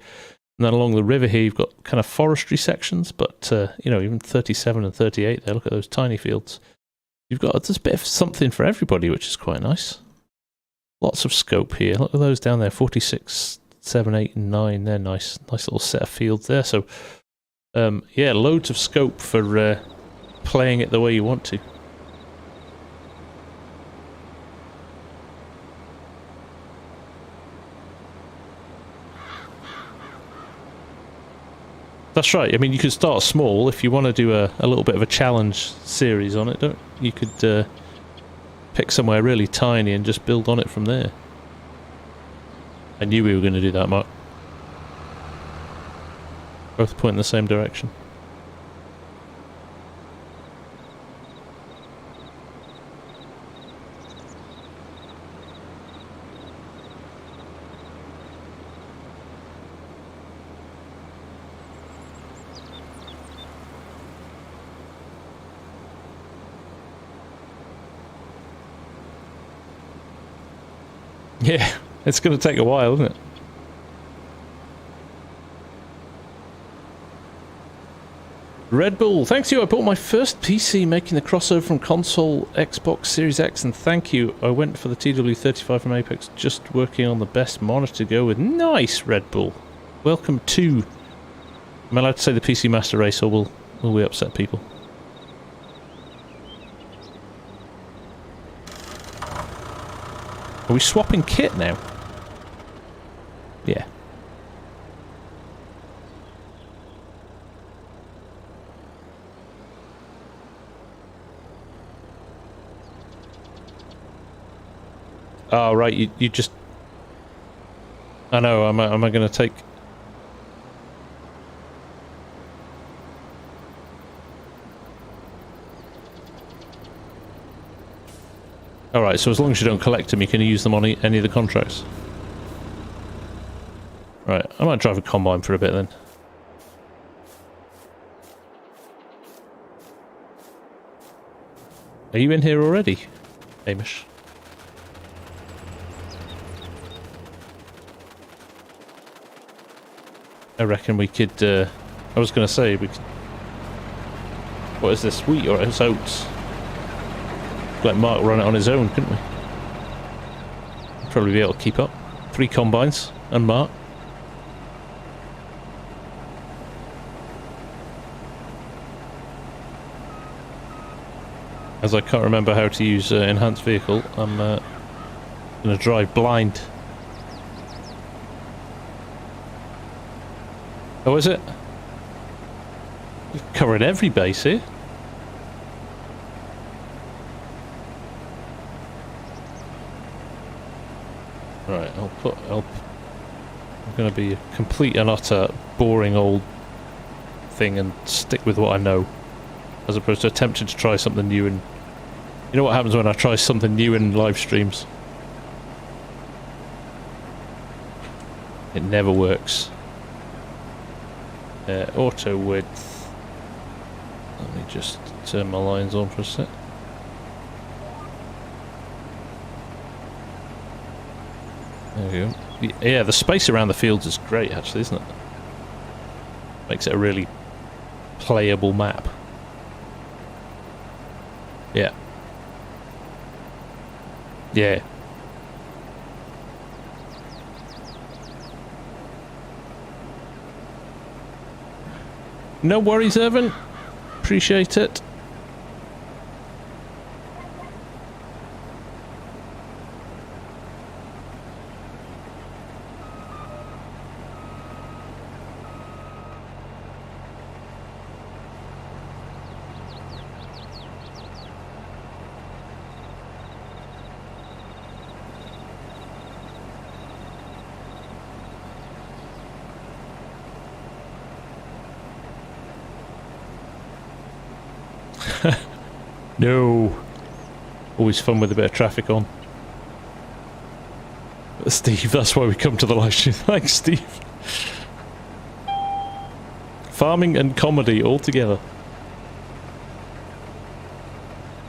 And then along the river here, you've got kind of forestry sections. But, you know, even 37 and 38 there, look at those tiny fields. You've got this bit of something for everybody, which is quite nice. Lots of scope here. Look at those down there, 46, 7, 8, and 9. They're nice. Nice little set of fields there. So, yeah, loads of scope for playing it the way you want to. That's right. I mean, you could start small if you want to do a little bit of a challenge series on it. You could pick somewhere really tiny and just build on it from there. I knew we were going to do that, Mark. Both point in the same direction. Yeah, it's going to take a while, isn't it? Red Bull, thanks to you, I bought my first PC making the crossover from console Xbox Series X, and thank you, I went for the TW35 from Apex, just working on the best monitor to go with. Nice, Red Bull. Welcome to... Am I allowed to say the PC Master Race, or will we upset people? Are we swapping kit now? Yeah. Oh, right, you just... I know, am I going to take... Alright, so as long as you don't collect them, you can use them on any of the contracts. Right, I might drive a combine for a bit then. Are you in here already, Hamish? I reckon we could, I was going to say, we could... What is this, wheat or it's oats? Let Mark run it on his own, couldn't we? Probably be able to keep up. 3 combines and Mark. As I can't remember how to use enhanced vehicle, I'm going to drive blind. Oh, is it? We've covered every base here. Right, I'm going to be a complete and utter boring old thing and stick with what I know, as opposed to attempting to try something new. And you know what happens when I try something new in live streams? It never works. Auto width. Let me just turn my lines on for a sec. There we go. Yeah, the space around the fields is great, actually, isn't it? Makes it a really playable map. Yeah. Yeah. No worries, Evan. Appreciate it. No. Always fun with a bit of traffic on. Steve, that's why we come to the live stream. Thanks, Steve. Farming and comedy all together.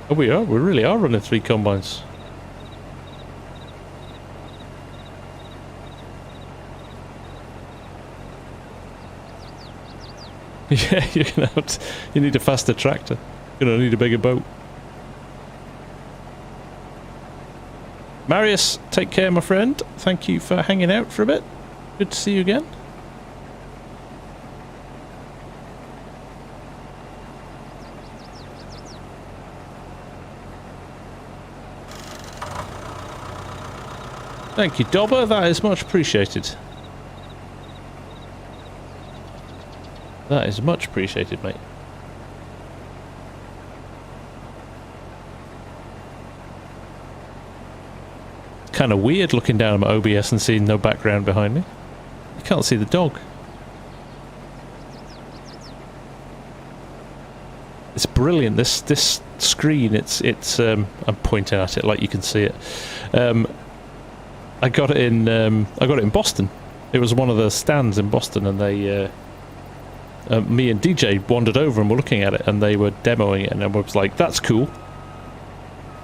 Oh, we are. We really are running 3 combines. Yeah, you're gonna have to, you need a faster tractor. You're gonna need a bigger boat. Marius, take care, my friend. Thank you for hanging out for a bit. Good to see you again. Thank you, Dobber. That is much appreciated. That is much appreciated, mate. It's kind of weird looking down at my OBS and seeing no background behind me. You can't see the dog. It's brilliant. This screen. It's. I'm pointing at it like you can see it. I got it in Boston. It was one of the stands in Boston, and they. Me and DJ wandered over and were looking at it, and they were demoing it, and I was like, "That's cool."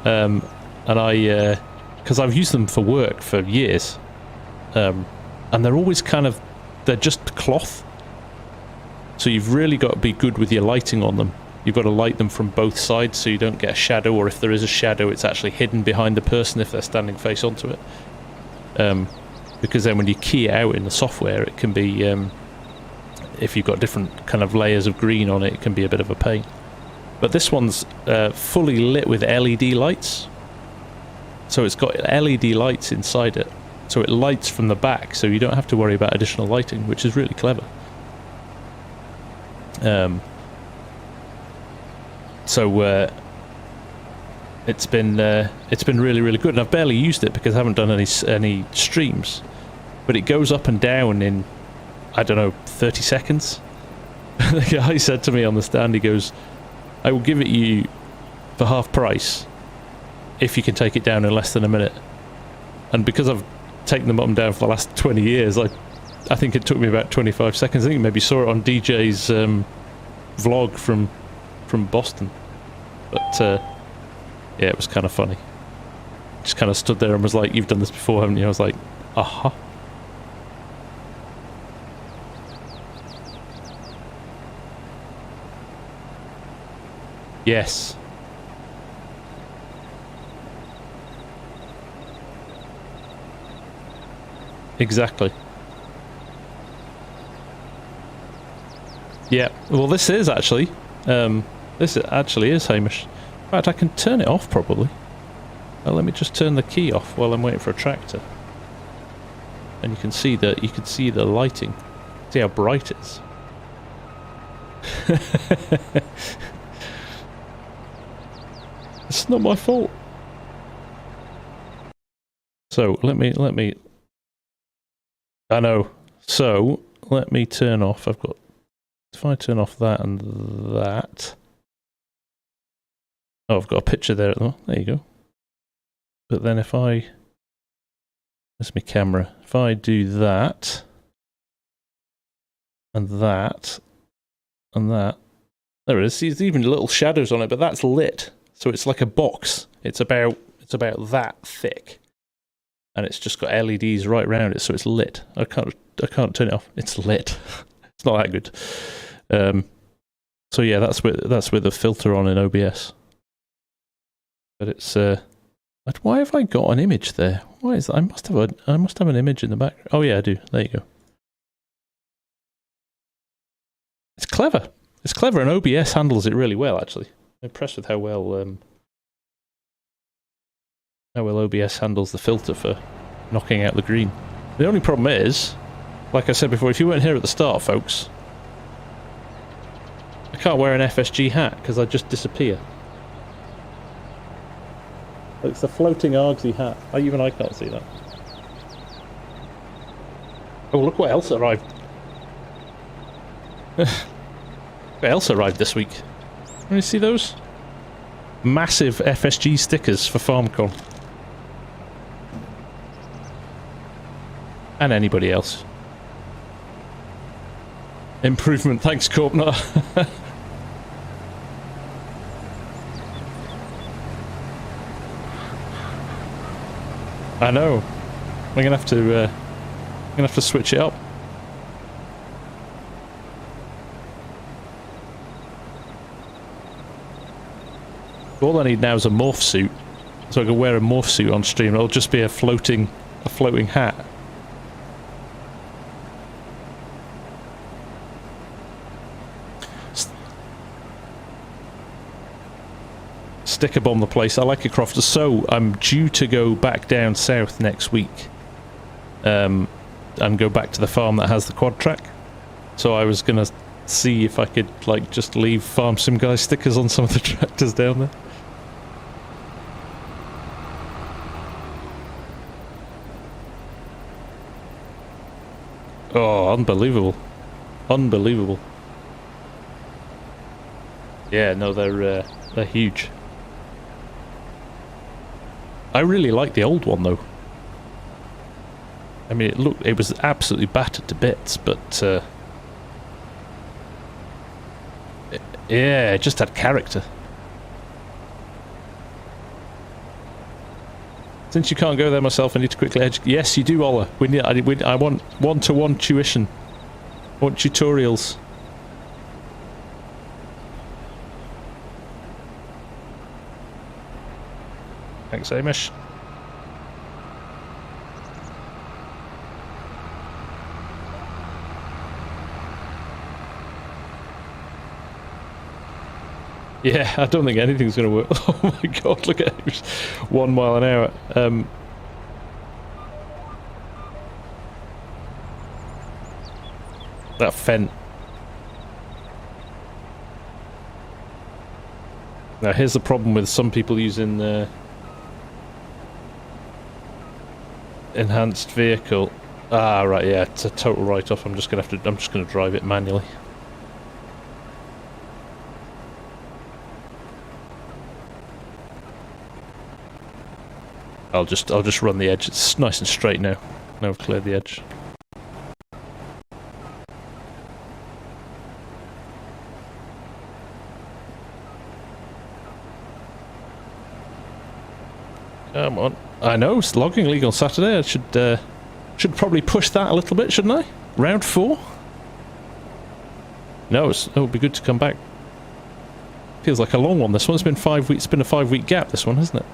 And I, because I've used them for work for years, and they're always they're just cloth. So you've really got to be good with your lighting on them. You've got to light them from both sides so you don't get a shadow, or if there is a shadow, it's actually hidden behind the person if they're standing face onto it. Because then when you key it out in the software, it can be, if you've got different kind of layers of green on it, it can be a bit of a pain. But this one's fully lit with LED lights. So it's got LED lights inside it. So it lights from the back, so you don't have to worry about additional lighting, which is really clever. So it's been really, really good, and I've barely used it because I haven't done any streams. But it goes up and down in, I don't know, 30 seconds. The guy said to me on the stand, he goes, "I will give it you for half price if you can take it down in less than a minute." And because I've taken them up and down for the last 20 years, I think it took me about 25 seconds. I think you maybe saw it on DJ's vlog from Boston. But yeah, it was kind of funny. Just kind of stood there and was like, "You've done this before, haven't you?" I was like, "Uh-huh." Yes. Exactly. Yeah, well this is actually, this actually is Hamish. In fact, I can turn it off probably. Let me just turn the key off while I'm waiting for a tractor. And you can see the lighting. See how bright it is. It's not my fault. So let me I know. So let me turn off. I've got, if I turn off that and that. Oh, I've got a picture there at the moment. There you go. But then if I, there's my camera. If I do that and that and that, there it is. There's even little shadows on it, but that's lit. So it's like a box. It's about that thick. And it's just got LEDs right around it, so it's lit. I can't turn it off. It's lit. It's not that good. So yeah, that's with the filter on in OBS. But it's why have I got an image there? Why is that? I must have an image in the back. Oh yeah, I do. There you go. It's clever. It's clever, and OBS handles it really well. Actually, I'm impressed with how well OBS handles the filter for knocking out the green. The only problem is, like I said before, if you weren't here at the start, folks, I can't wear an FSG hat because I just disappear. It's a floating Argsy hat. Even I can't see that. Oh, look what else arrived. What else arrived this week? Can you see those? Massive FSG stickers for FarmCon. And anybody else. Improvement, thanks Corpnut. I know. We're gonna have to switch it up. All I need now is a morph suit, so I can wear a morph suit on stream. It'll just be a floating hat. Sticker bomb the place. I like it, Crofter. So I'm due to go back down south next week, and go back to the farm that has the quad track. So I was gonna see if I could, like, just leave FarmSimGuy stickers on some of the tractors down there. Oh, unbelievable. Unbelievable. Yeah, no, they're huge. I really like the old one, though. I mean, it was absolutely battered to bits, but yeah, it just had character. Since you can't go there myself, I need to quickly edge. Yes, you do, Ola. I want one-to-one tuition. I want tutorials. Thanks, Amish. Yeah, I don't think anything's going to work. Oh my god, look at it. 1 mile an hour. That Fent. Now here's the problem with some people using enhanced vehicle. Ah, right, yeah, it's a total write-off. I'm just gonna drive it manually. I'll just run the edge. It's nice and straight now. Now I've cleared the edge. Come on. I know, it's logging league on Saturday. I should probably push that a little bit, shouldn't I? Round 4? No, it would be good to come back. Feels like a long one. This one's been 5 weeks. It's been a 5-week gap, this one, hasn't it?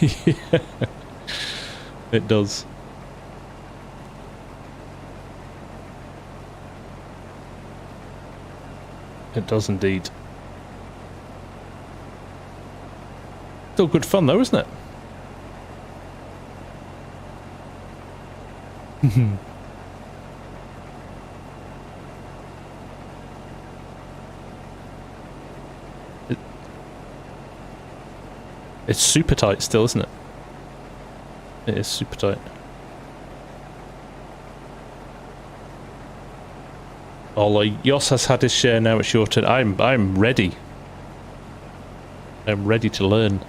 Yeah. It does. It does indeed. Still good fun though, isn't it? It's super tight still, isn't it? It is super tight. Although Yoss has had his share, now it's your turn. I'm ready. I'm ready to learn.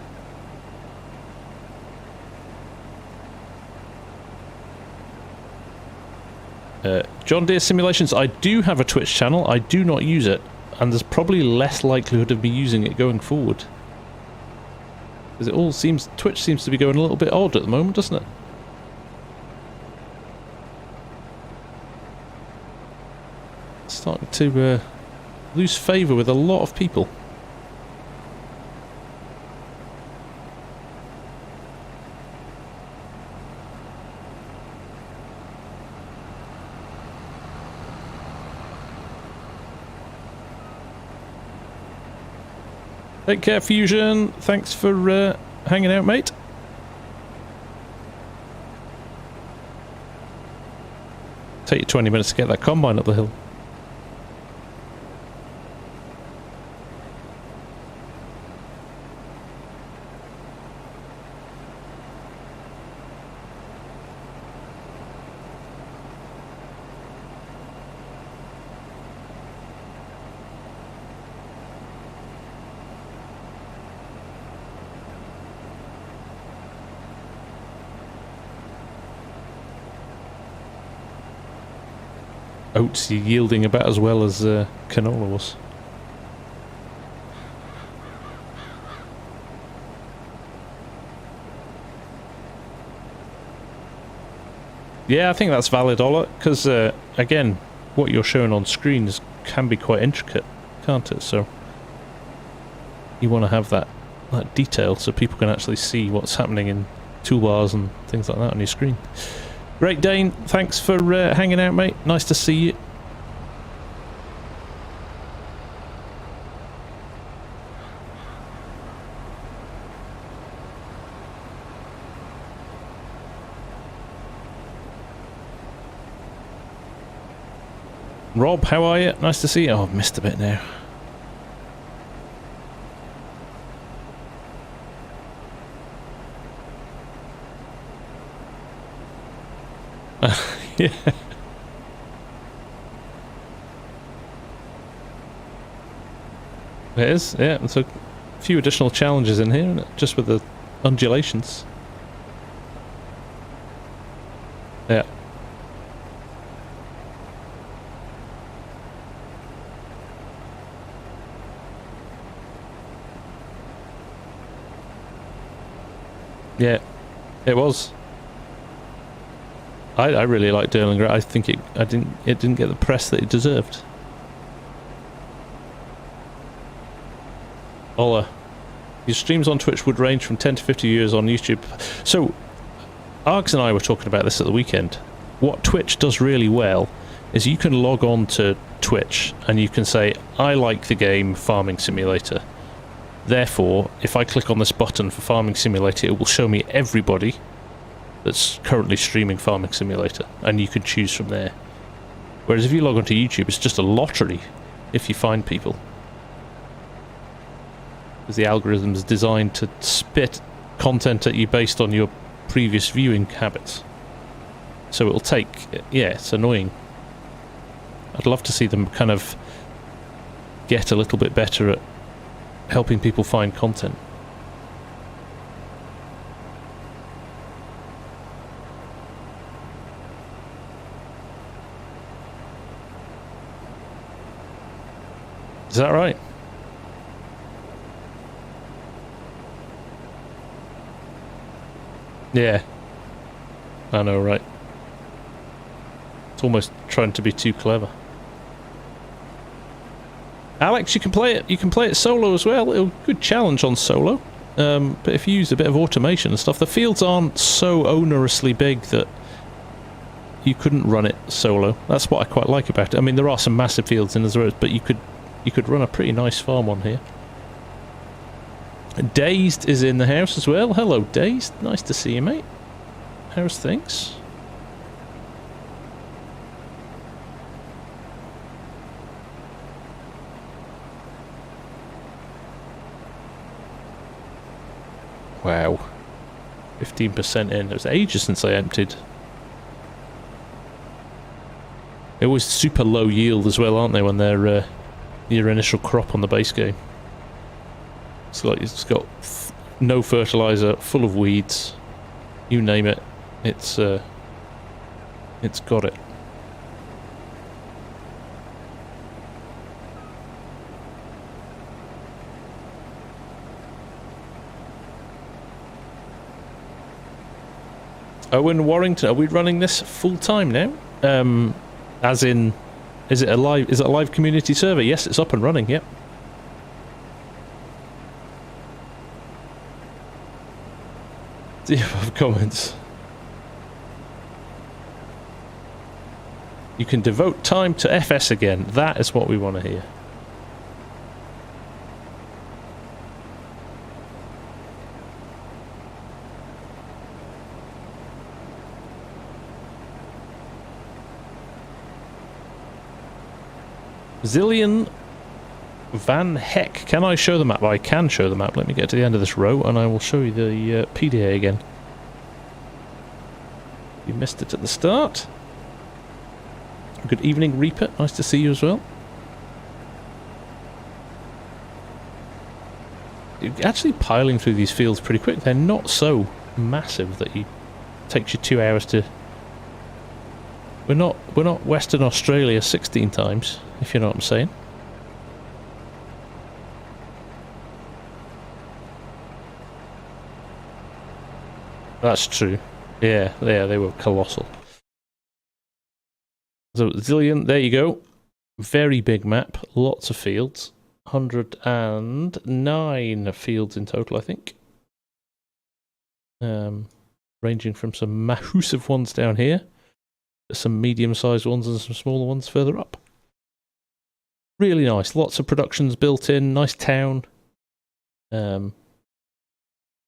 John Deere Simulations, I do have a Twitch channel. I do not use it, and there's probably less likelihood of me using it going forward. Because it all seems... Twitch seems to be going a little bit odd at the moment, doesn't it? It's starting to lose favour with a lot of people. Take care, Fusion. Thanks for hanging out, mate. Take you 20 minutes to get that combine up the hill. Oats yielding about as well as canola was. Yeah, I think that's valid, Ola, because again, what you're showing on screen can be quite intricate, can't it? So you want to have that detail so people can actually see what's happening in toolbars and things like that on your screen. Great Dane, thanks for hanging out, mate. Nice to see you. Rob, how are you? Nice to see you. Oh, I've missed a bit now. Yeah. It is, yeah. There's a few additional challenges in here, isn't it? Just with the undulations. Yeah. Yeah, it was. I really liked Erlengrat. I think it didn't get the press that it deserved. Ola, your streams on Twitch would range from 10 to 50 years on YouTube. So, Args and I were talking about this at the weekend. What Twitch does really well is you can log on to Twitch and you can say, I like the game Farming Simulator. Therefore, if I click on this button for Farming Simulator, it will show me everybody that's currently streaming Farming Simulator, and you can choose from there. Whereas if you log onto YouTube, it's just a lottery if you find people. Because the algorithm is designed to spit content at you based on your previous viewing habits. So it'll take... yeah, it's annoying. I'd love to see them kind of get a little bit better at helping people find content. Is that right? Yeah. I know, right? It's almost trying to be too clever. Alex, you can play it. You can play it solo as well. It'll good challenge on solo. But if you use a bit of automation and stuff, the fields aren't so onerously big that you couldn't run it solo. That's what I quite like about it. I mean, there are some massive fields in the road, but you could run a pretty nice farm on here. Dazed is in the house as well. Hello, Dazed. Nice to see you, mate. How's things? Wow. 15% in. It was ages since I emptied. They're always super low yield as well, aren't they, when they're your initial crop on the base game. It's like it's got no fertilizer, full of weeds. You name it, it's got it. Owen Warrington, are we running this full time now? As in, is it a live community server? Yes, it's up and running. Yep. The above comments. You can devote time to FS again. That is what we want to hear. Zillion Van Heck. Can I show the map? I can show the map. Let me get to the end of this row and I will show you the PDA again. You missed it at the start. Good evening, Reaper. Nice to see you as well. You're actually piling through these fields pretty quick. They're not so massive that it takes you 2 hours to... We're not Western Australia 16 times, if you know what I'm saying. That's true. Yeah, they were colossal. So, Zillion, there you go. Very big map, lots of fields. 109 fields in total, I think. Ranging from some massive ones down here, some medium-sized ones and some smaller ones further up. Really nice. Lots of productions built in. Nice town.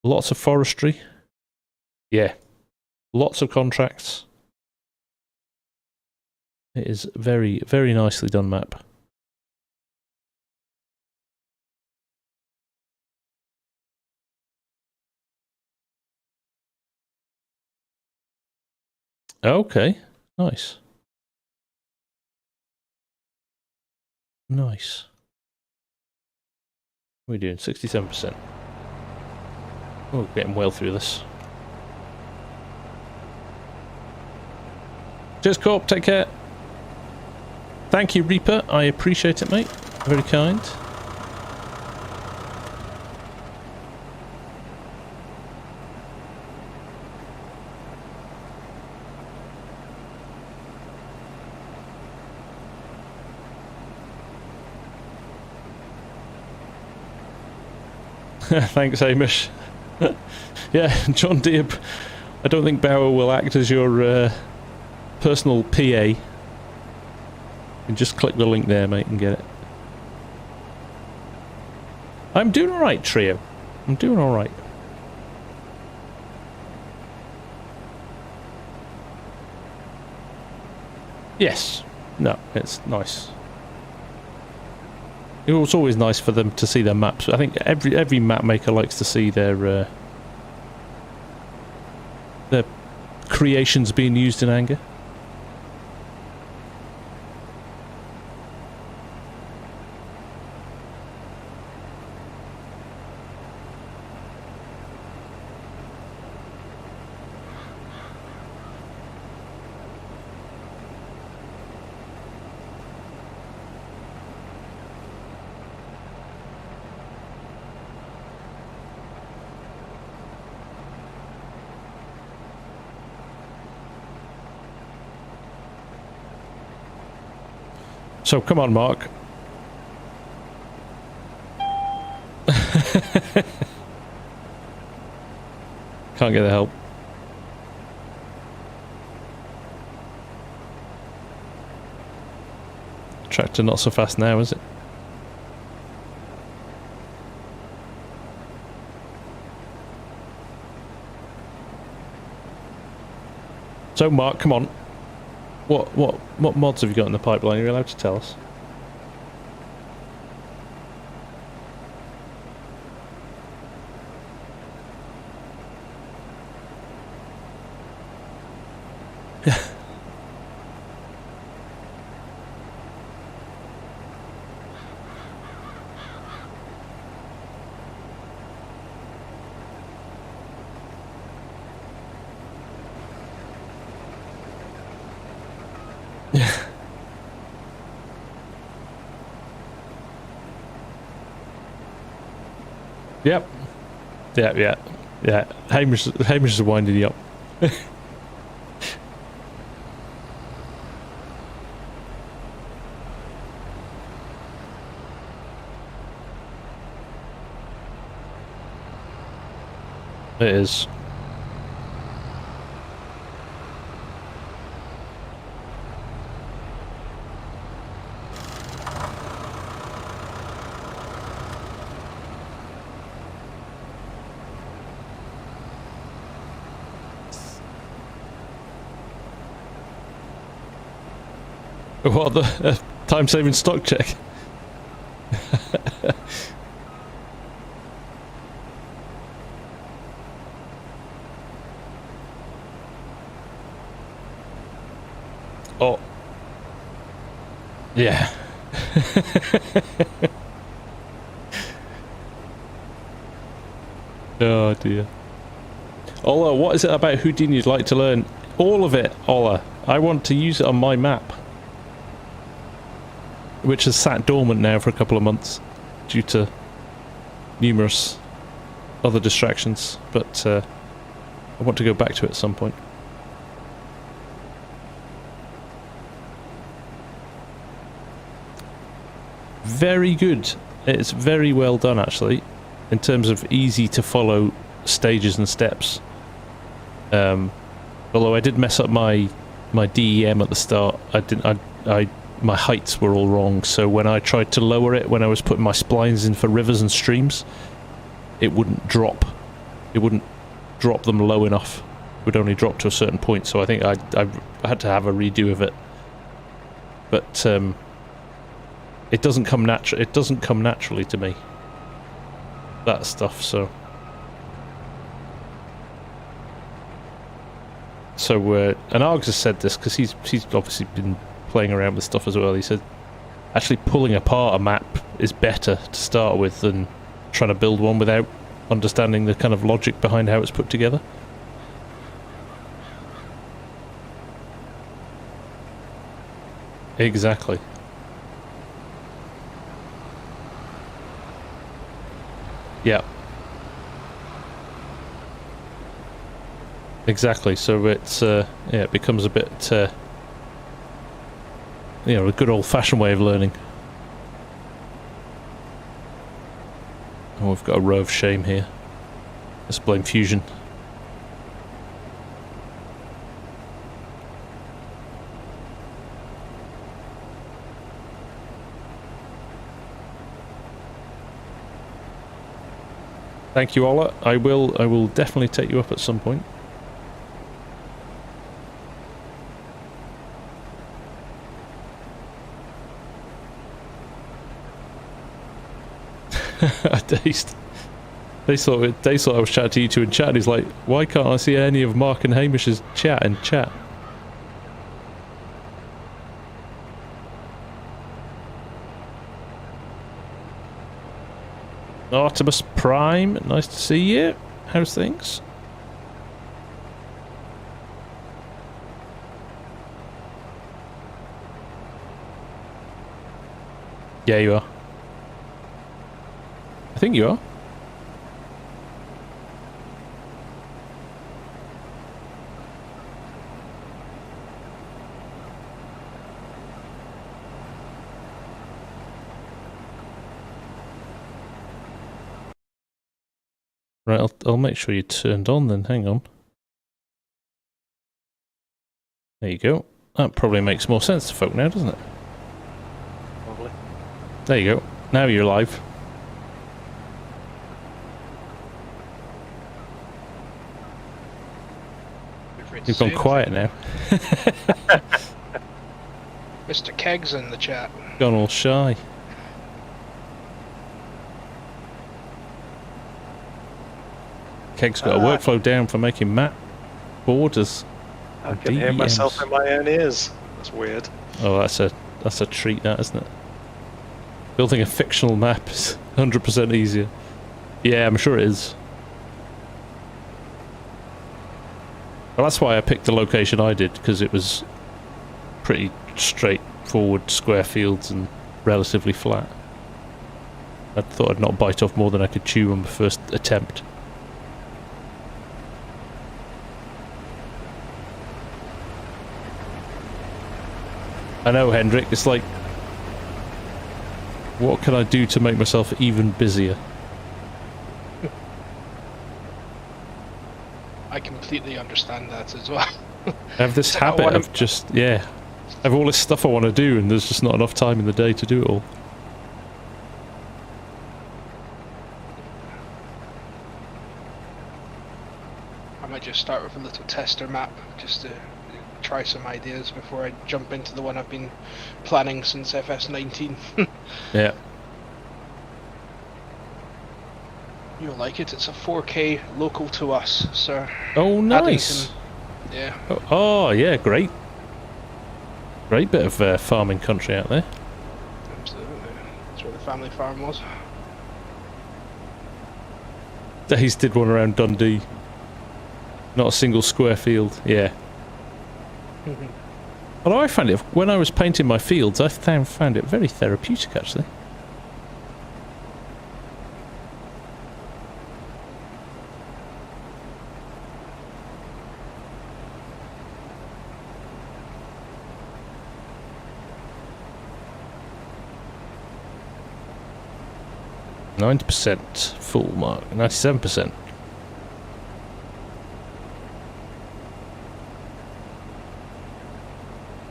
Lots of forestry. Yeah. Lots of contracts. It is very, very nicely done map. Okay, nice. Nice. What are we doing? 67%. Oh, getting well through this. Cheers, Corp. Take care. Thank you, Reaper. I appreciate it, mate. Very kind. Thanks, Hamish. Yeah, John Deere. I don't think Bauer will act as your personal PA. You can just click the link there, mate, and get it. I'm doing alright, Trio. I'm doing alright. Yes. No, it's nice. It was always nice for them to see their maps. I think every map maker likes to see their creations being used in anger. So come on, Mark. Can't get the help. Tractor not so fast now, is it? So Mark, come on. What mods have you got in the pipeline? Are you allowed to tell us? Yep. Yeah. Hamish is winding you up. It is. What, the time-saving stock check? Oh. Yeah. Oh dear. Ola, what is it about Houdini you'd like to learn? All of it, Ola. I want to use it on my map, which has sat dormant now for a couple of months due to numerous other distractions, but I want to go back to it at some point. Very good. It's very well done, actually, in terms of easy to follow stages and steps. Although I did mess up my DEM at the start. My heights were all wrong, so when I tried to lower it, when I was putting my splines in for rivers and streams, it wouldn't drop. It wouldn't drop them low enough. It would only drop to a certain point, so I think I had to have a redo of it. but it doesn't come natural. It doesn't come naturally to me. That stuff. So and Args has said this because he's obviously been playing around with stuff as well. He said actually pulling apart a map is better to start with than trying to build one without understanding the kind of logic behind how it's put together. Exactly. Yeah. Exactly. So it's yeah, it becomes a bit you know, a good old-fashioned way of learning. Oh, we've got a row of shame here. Let's blame Fusion. Thank you, Ola. I will definitely take you up at some point. They thought I was chatting to you two in chat, and he's like, why can't I see any of Mark and Hamish's chat in chat? Artemis Prime, nice to see you. How's things? Yeah, you are. I think you are. Right, I'll make sure you're turned on then, hang on. There you go. That probably makes more sense to folk now, doesn't it? Probably. There you go. Now you're live. You've gone quiet now. Mr. Kegs in the chat. Gone all shy. Keg's got a workflow down for making map borders. I can hear myself in my own ears. That's weird. Oh, that's a treat, that, isn't it? Building a fictional map is 100% easier. Yeah, I'm sure it is. Well, that's why I picked the location I did, because it was pretty straightforward square fields and relatively flat. I thought I'd not bite off more than I could chew on the first attempt. I know, Hendrik, it's like, what can I do to make myself even busier? I completely understand that as well. I have this habit of just, yeah, I have all this stuff I want to do and there's just not enough time in the day to do it all. I might just start with a little tester map, just to try some ideas before I jump into the one I've been planning since FS19. Yeah. You'll like it. It's a 4K local to us, so. Oh, nice. Yeah. Oh, yeah, great. Great bit of farming country out there. Absolutely. That's where the family farm was. Days did one around Dundee. Not a single square field. Yeah. Although I found it, when I was painting my fields, I found it very therapeutic, actually. %, full mark, 97%.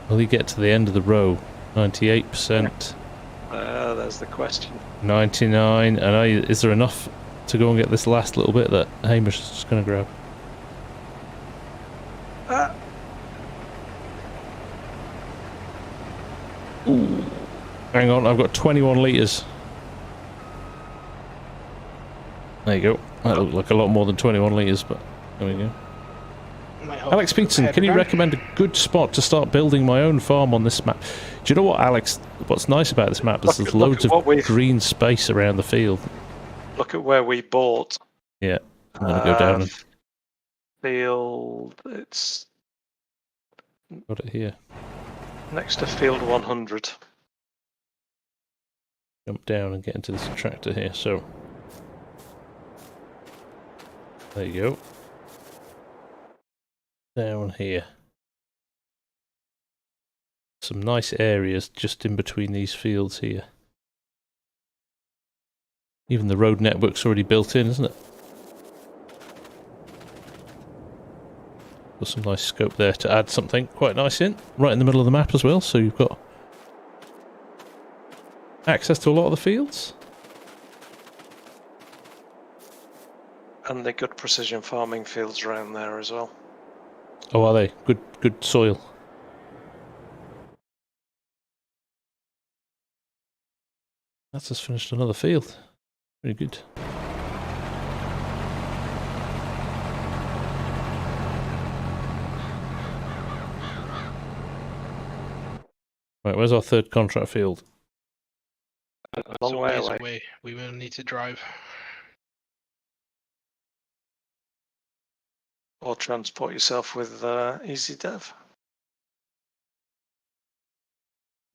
Will he get to the end of the row? 98%. There's the question. 99. And is there enough to go and get this last little bit that Hamish is just going to grab? Hang on, I've got 21 litres. There you go. That looked like a lot more than 21 litres, but there we go. Alex Peterson, can you recommend a good spot to start building my own farm on this map? Do you know what, Alex? What's nice about this map is there's loads of green space around the field. Look at where we bought. Yeah, I'm going to go down and... Field... It's... Got it here. Next to field 100. Jump down and get into this tractor here, so... There you go. Down here. Some nice areas just in between these fields here. Even the road network's already built in, isn't it? Got some nice scope there to add something quite nice in, right in the middle of the map as well, so you've got access to a lot of the fields. And the good precision farming fields around there as well. Oh, are they? Good soil. That's just finished another field. Very good. Right, where's our third contract field? Long way away. Away. We will need to drive. Or transport yourself with EasyDev.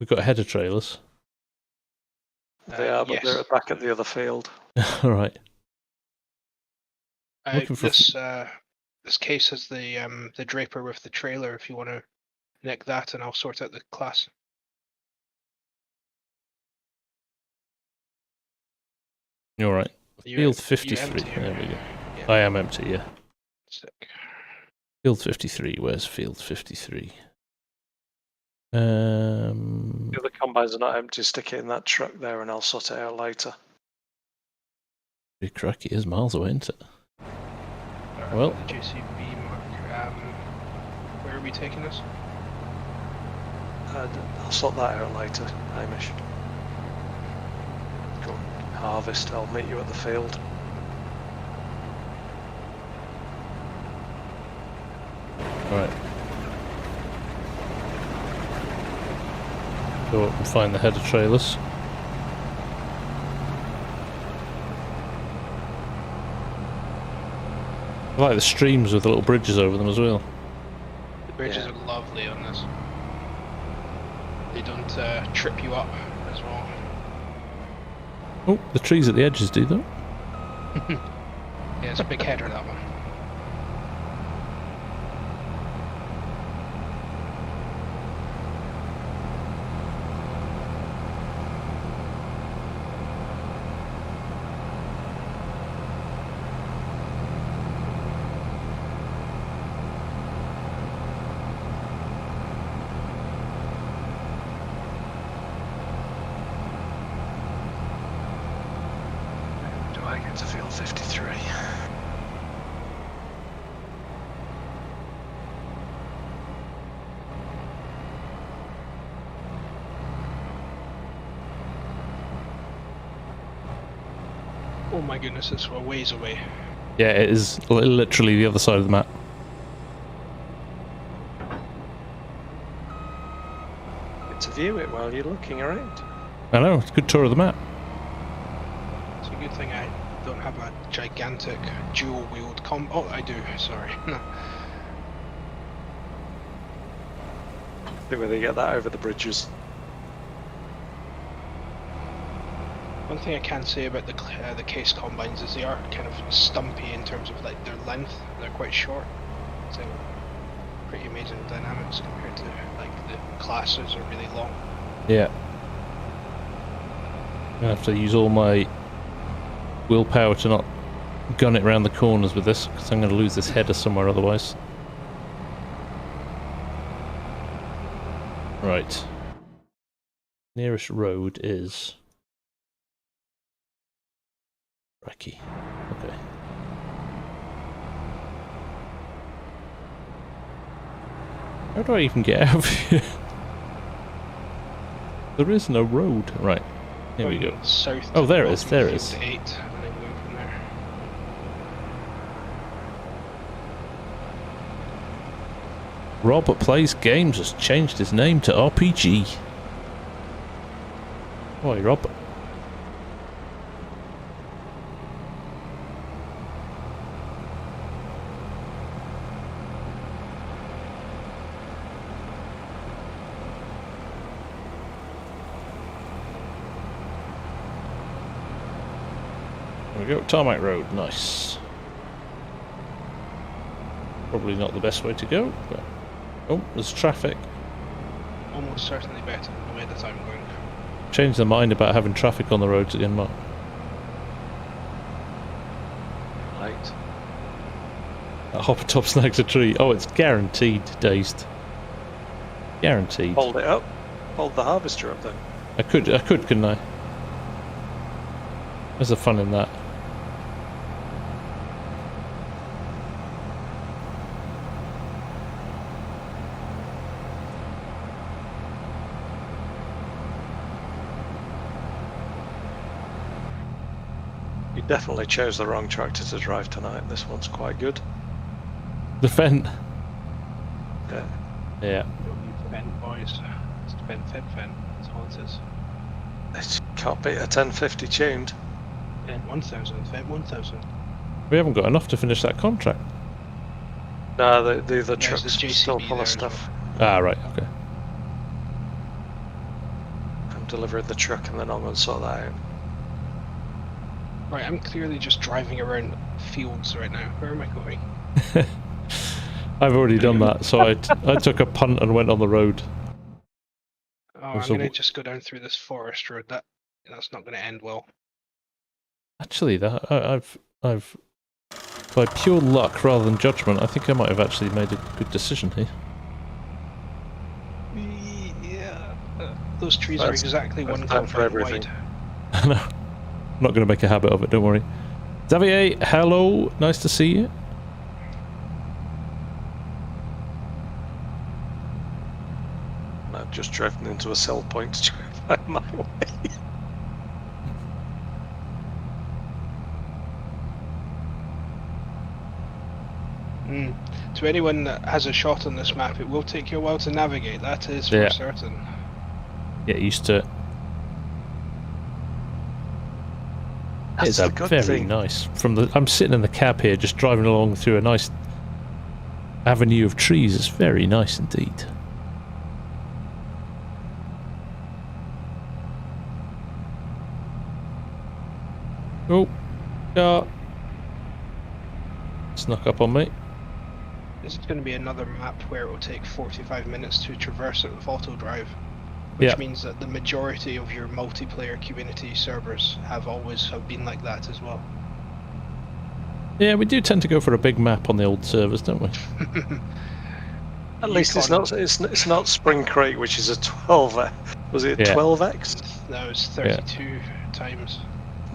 We've got header trailers. They are, but yes. they're back at the other field. All right. This case has the draper with the trailer. If you want to nick that, and I'll sort out the class. You're right. Field 53. There we go. Yeah. I am empty, yeah. Sick. Field 53. Where's field 53? The other combines are not empty. Stick it in that truck there and I'll sort it out later. Pretty cracky. It is miles away, isn't it? Well. The JCB mark. Where are we taking this? I'll sort that out later, Hamish. Go and harvest. I'll meet you at the field. Alright. Go up and find the header trailers. I like the streams with the little bridges over them as well. The bridges are lovely on this. They don't trip you up as well. Oh, the trees at the edges do though. Yeah, it's a big header, that one. To field 53. Oh my goodness, it's a ways away. Yeah, it is literally the other side of the map. Get to view it while you're looking around. I know, it's a good tour of the map. It's a good thing I don't have a gigantic dual-wheeled oh, I do, sorry. See where they get that over the bridges. One thing I can say about the case combines is they are kind of stumpy in terms of like their length. They're quite short, so pretty amazing dynamics compared to like the classes are really long. Yeah. I'm gonna have to use all my willpower to not gun it around the corners with this, because I'm going to lose this header somewhere otherwise. Right. Nearest road is... Racky. Okay. How do I even get out of here? There is no road. Right. Here we go. South. Oh, there it is. There it Field is. 8, and then going from there. Rob Plays Games has changed his name to RPG. Oi, Rob. There we go, tarmac road, nice. Probably not the best way to go, but... Oh, there's traffic. Almost certainly better than the way that I'm going. Changed their mind about having traffic on the roads again, Mark. Right. That hopper top snags a tree. Oh, it's guaranteed dazed. Guaranteed. Hold it up. Hold the harvester up then. I could, couldn't I? There's the fun in that. You definitely chose the wrong tractor to drive tonight. This one's quite good. The Fent. Yeah. Yeah. Don't need Fent, boys. It's Fent. That's all it is. It can't beat a 1050 tuned. Fent 1000. Fent 1000. We haven't got enough to finish that contract. No, the There's truck's the JCB still full there of as stuff. Ah, right, okay. I'm delivering the truck and then I'm going to sort that out. Right, I'm clearly just driving around fields right now. Where am I going? I've already done that, so I took a punt and went on the road. Oh, I'm Also- going to just go down through this forest road. That's not going to end well. Actually, that I've by pure luck rather than judgment, I think I might have actually made a good decision here. Yeah. Those trees are That's- exactly that's one time for compound everything. wide. I know. I'm not going to make a habit of it, don't worry. Xavier, hello, nice to see you. I've just driven into a sell point to try and find my way. To anyone that has a shot on this map, it will take you a while to navigate. That is for Yeah. certain. Get used to it. That's It's the a good very thing. nice. I'm sitting in the cab here, just driving along through a nice avenue of trees. It's very nice indeed. Oh, car snuck up on me. This is going to be another map where it will take 45 minutes to traverse it with auto drive, which Yeah. means that the majority of your multiplayer community servers have been like that as well. Yeah, we do tend to go for a big map on the old servers, don't we? At least it's Yukon- not it's not Spring Creek, which is a 12. Was it a Yeah. 12x? No, it's 32 times.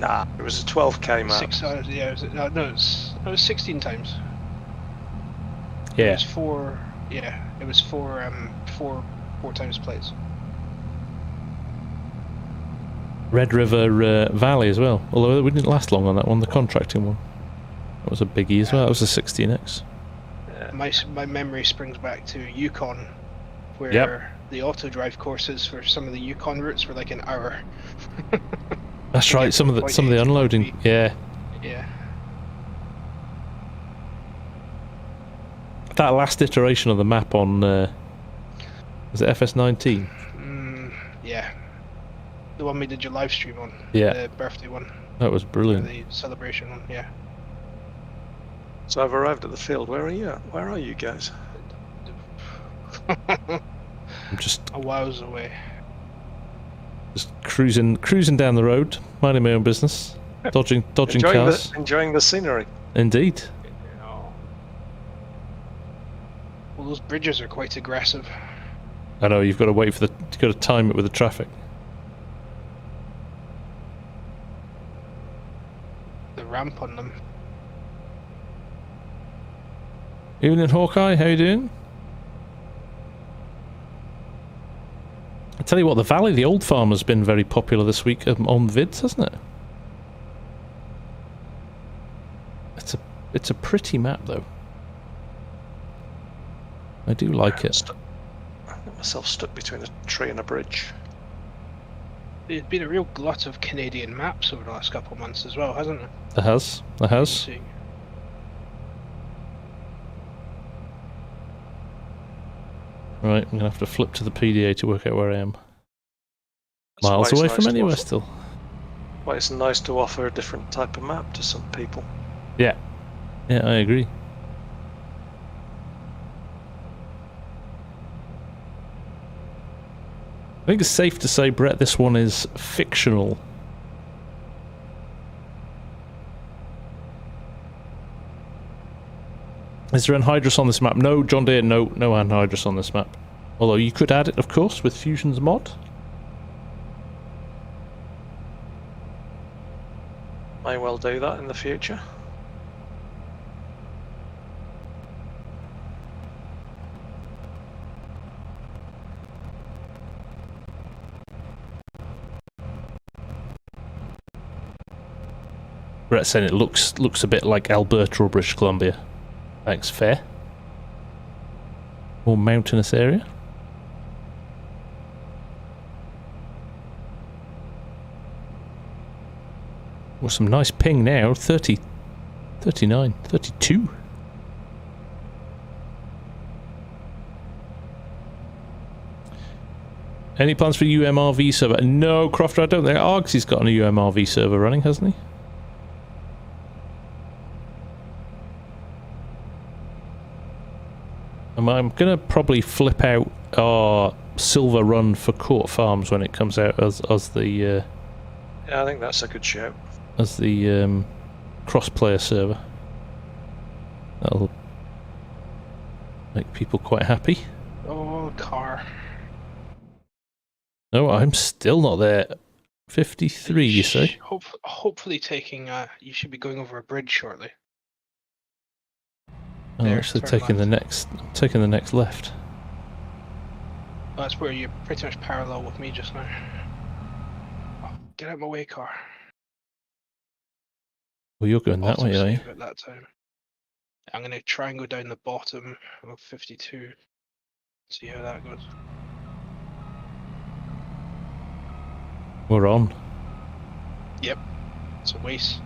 Nah, it was a 12k map. 6 hours, yeah, it was 16 times. It Yeah. was four times plays. Red River Valley as well. Although we didn't last long on that one, the contracting one. That was a biggie as well. That was a 16x. My memory springs back to Yukon, where Yep. the auto drive courses for some of the Yukon routes were like an hour. That's To right. get Some of from the point A to point unloading. B. Yeah. Yeah. That last iteration of the map on was it FS19? Yeah. The one we did your live stream on. Yeah. The birthday one. That was Or brilliant. the celebration one, yeah. So I've arrived at the field. Where are you? Where are you guys? I'm just A whiles away. cruising down the road, minding my own business, dodging cars. Enjoying the scenery. Indeed. Well, those bridges are quite aggressive. I know you've got to wait for you've got to time it with the traffic. The ramp on them. Evening, Hawkeye. How you doing? I tell you what, the Valley, the Old Farm, has been very popular this week on vids, hasn't it? It's a pretty map, though. I do like it. I got myself stuck between a tree and a bridge. There's been a real glut of Canadian maps over the last couple of months as well, hasn't there? There has. There has. Right, I'm going to have to flip to the PDA to work out where I am. Miles away from anywhere still. Well, it's nice to offer a different type of map to some people. Yeah. Yeah, I agree. I think it's safe to say, Brett, this one is fictional. Is there anhydrous on this map? No, John Deere, no anhydrous on this map. Although you could add it, of course, with Fusion's mod. May well do that in the future. Brett saying it looks a bit like Alberta or British Columbia. Thanks, fair. More mountainous area. Well, some nice ping now. 30, 39, 32. Any plans for UMRV server? No, Crofter, I don't think. Argsy's got a UMRV server running, hasn't he? I'm going to probably flip out our Silverrun for Court Farms when it comes out as the... yeah, I think that's a good show. As the cross-player server. That'll make people quite happy. Oh, car. No, I'm still not there. 53, you say? Hopefully taking... you should be going over a bridge shortly. Oh, There, actually turn taking the next left. That's where you're pretty much parallel with me just now. Oh, get out of my way, car. Well, you're going that way, are you? At that time. I'm going to try and go down the bottom of 52. See how that goes. We're on. Yep. It's a waste.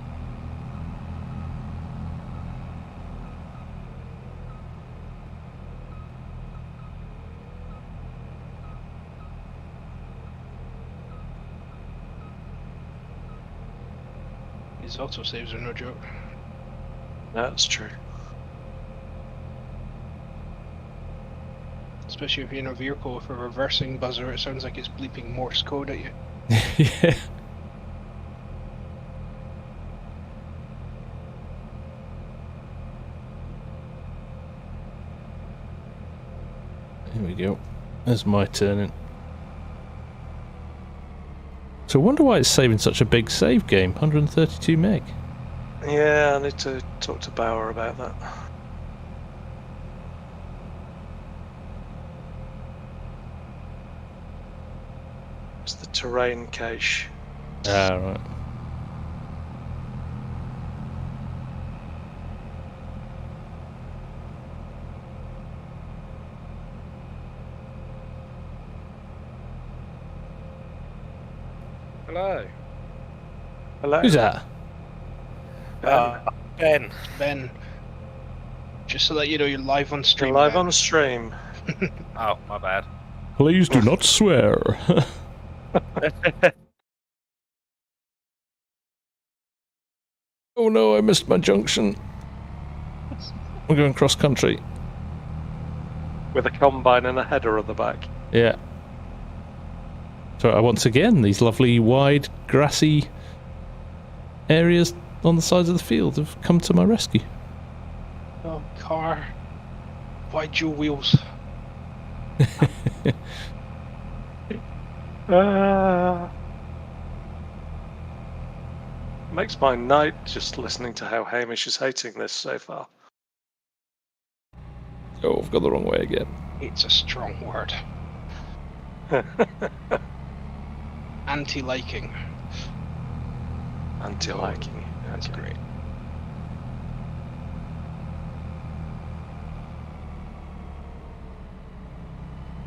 These autosaves are no joke. That's true. Especially if you're in a vehicle with a reversing buzzer, it sounds like it's bleeping Morse code at you. Yeah. Here we go. There's my turning. So I wonder why it's saving such a big save game, 132 meg. Yeah, I need to talk to Bauer about that. It's the terrain cache. Ah, right. Hello. Hello? Who's that? Ben. Ben, just so that you know, you're live on stream. You're live Ben. on stream. Oh, my bad. Please do not swear. Oh no, I missed my junction. We're going cross country. With a combine and a header at the back. Yeah. So once again, these lovely wide grassy areas on the sides of the field have come to my rescue. Oh, car. Why dual wheels? Makes my night just listening to how Hamish is hating this so far. Oh, I've gone the wrong way again. It's a strong word. Anti-liking. Anti-liking. That's Okay. great.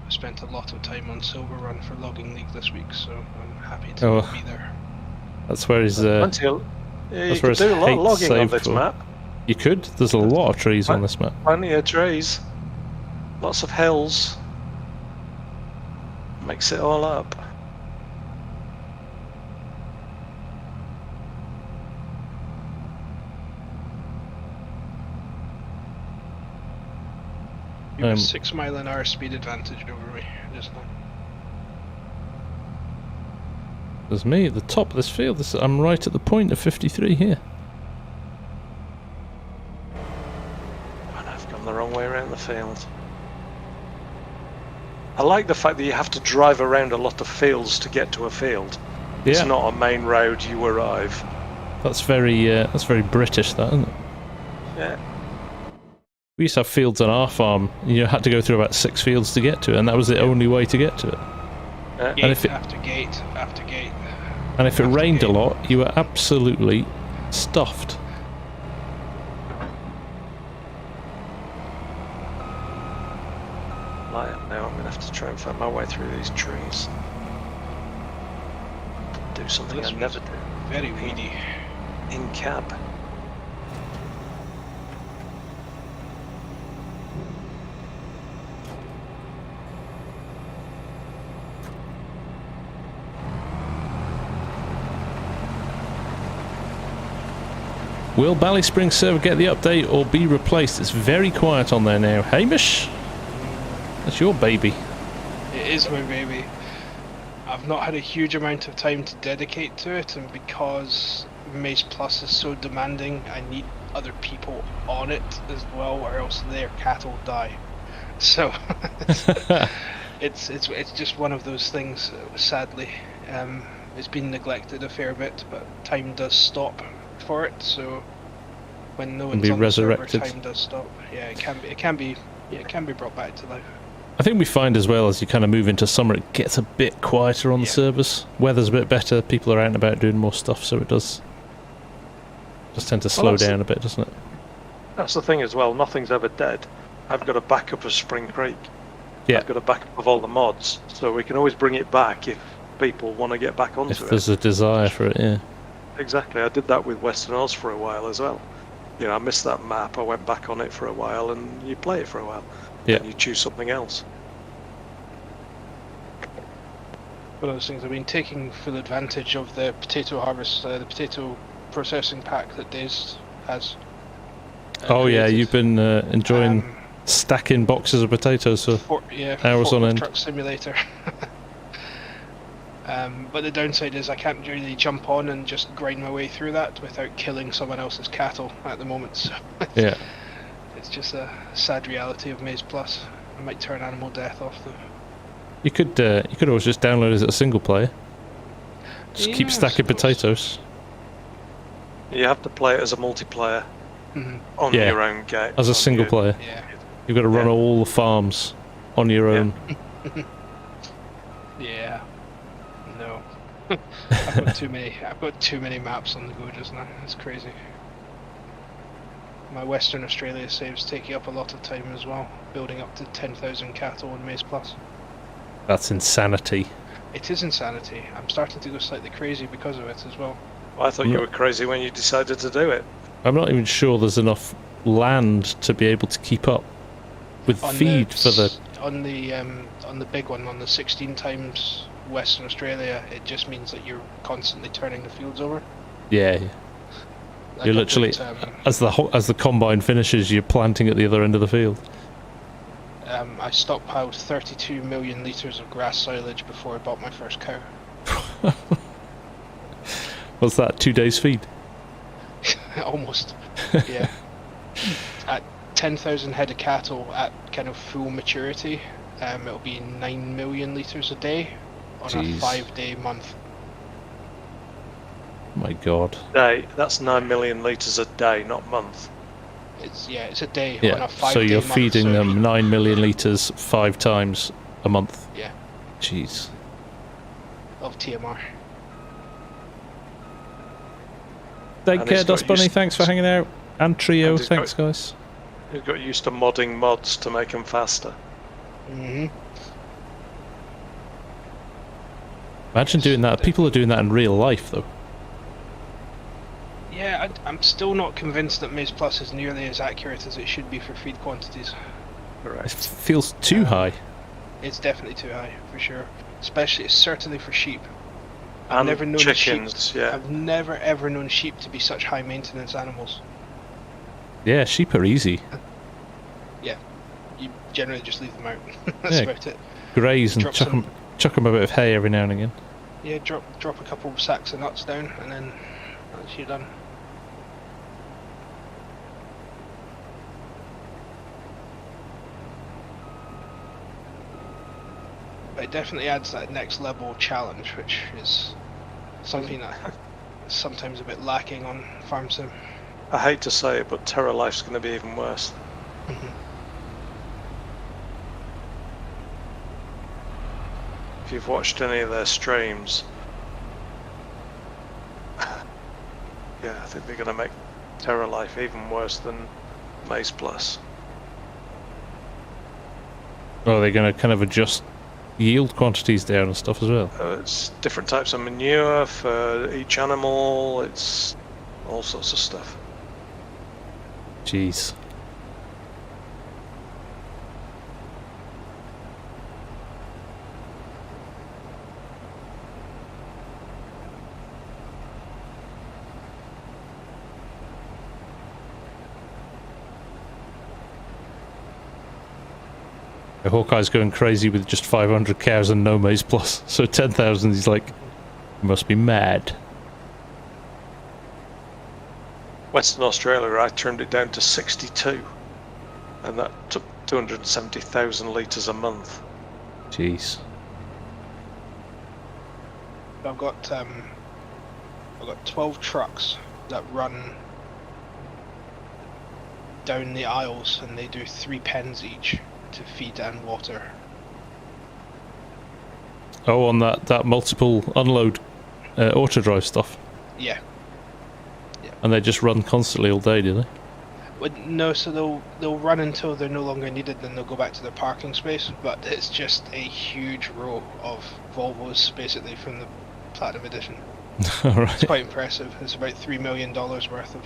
I spent a lot of time on Silverrun for Logging League this week, so I'm happy to be there. That's where his. Plenty of, yeah, you could do a lot of logging on this map. You could. There's a lot of trees on this map. Plenty of trees. Lots of hills. Mix it all up. You have a 6 mile an hour speed advantage over me just now. There's me at the top of this field. I'm right at the point of 53 here. And I've gone the wrong way around the field. I like the fact that you have to drive around a lot of fields to get to a field. Yeah. It's not a main road, you arrive. That's very British, that, isn't it? Yeah. We used to have fields on our farm. You had to go through about 6 fields to get to it, and that was the only way to get to it. Gate and if it, after gate after gate. And if it rained a lot, you were absolutely stuffed. Light up now, I'm going to have to try and find my way through these trees. Do something I never do. Very weedy. In cab. Will Ballyspring server get the update or be replaced? It's very quiet on there now. Hamish? That's your baby. It is my baby. I've not had a huge amount of time to dedicate to it, and because Maze Plus is so demanding, I need other people on it as well, or else their cattle die. So it's just one of those things. Sadly, it's been neglected a fair bit, but time does stop for it. So when no one's on the server, time does stop. Yeah, it can be brought back to life. I think we find as well, as you kind of move into summer, it gets a bit quieter on the servers. Weather's a bit better, people are out and about doing more stuff, so it does just tend to slow down a bit, doesn't it? That's the thing as well, nothing's ever dead. I've got a backup of Spring Creek. Yeah. I've got a backup of all the mods, so we can always bring it back if people want to get back onto it. If there's a desire for it, yeah. Exactly, I did that with Western Oz for a while as well. You know, I missed that map, I went back on it for a while, and you play it for a while. Yeah. And you choose something else. One of those things, I've been taking full advantage of the potato harvest, the potato processing pack that Daze has. Oh yeah, you've been enjoying stacking boxes of potatoes for hours on end. Truck Simulator. But the downside is I can't really jump on and just grind my way through that without killing someone else's cattle at the moment. So yeah. It's just a sad reality of Maze Plus. I might turn Animal Death off though. You could always just download it as a single player. Just keep stacking potatoes. You have to play it as a multiplayer on your own game. As a single player. Yeah. You've got to run all the farms on your own. Yeah. No. I've got too many maps on the go just now. It's crazy. My Western Australia saves taking up a lot of time as well, building up to 10,000 cattle on Maze Plus. That's insanity. It is insanity. I'm starting to go slightly crazy because of it as well. Well, I thought you were crazy when you decided to do it. I'm not even sure there's enough land to be able to keep up with feed for the... On the big one, on the 16 times Western Australia, it just means that you're constantly turning the fields over. Yeah. Like you're literally, as the combine finishes, you're planting at the other end of the field. I stockpiled 32 million litres of grass silage before I bought my first cow. What's that, 2 days feed? Almost, yeah. At 10,000 head of cattle at kind of full maturity, it'll be 9 million litres a day on a 5-day month. My God. Day, that's 9 million litres a day, not month. It's a day on a 5-day month. So you're feeding them 9 million litres 5 times a month. Yeah. Jeez. of TMR. Take And care, he's got Dust Bunny. used- Thanks for hanging out. And Trio, And he's thanks, got- guys. You've got used to modding mods to make them faster. Mm-hmm. Imagine doing that. People are doing that in real life, though. Yeah, I'm still not convinced that Maize Plus is nearly as accurate as it should be for feed quantities. It Correct. feels too high. It's definitely too high, for sure. Certainly for sheep. And never known chickens, sheep, yeah. I've never ever known sheep to be such high maintenance animals. Yeah, sheep are easy. You generally just leave them out. That's Yeah. about it. Graze and Drop chuck them a bit of hay every now and again. Yeah, drop a couple of sacks of nuts down, and then that's you done. But it definitely adds that next level challenge, which is something that is sometimes a bit lacking on FarmSim. I hate to say it, but Terra Life's going to be even worse. If you've watched any of their streams, yeah, I think they're going to make Terra Life even worse than Maize Plus. Oh, they're going to kind of adjust yield quantities down and stuff as well. It's different types of manure for each animal, it's all sorts of stuff. Jeez. The Hawkeye's going crazy with just 500 cows and no Maize Plus. So 10,000, he's like, you must be mad. Western Australia, I turned it down to 62, and that took 270,000 litres a month. Jeez. I've got 12 trucks that run down the aisles, and they do 3 pens each to feed and water. Oh, on that multiple unload auto drive stuff. Yeah. And they just run constantly all day, do they? Well, no, so they'll run until they're no longer needed, then they'll go back to their parking space. But it's just a huge row of Volvos, basically, from the Platinum Edition. All right. It's quite impressive. It's about $3 million worth of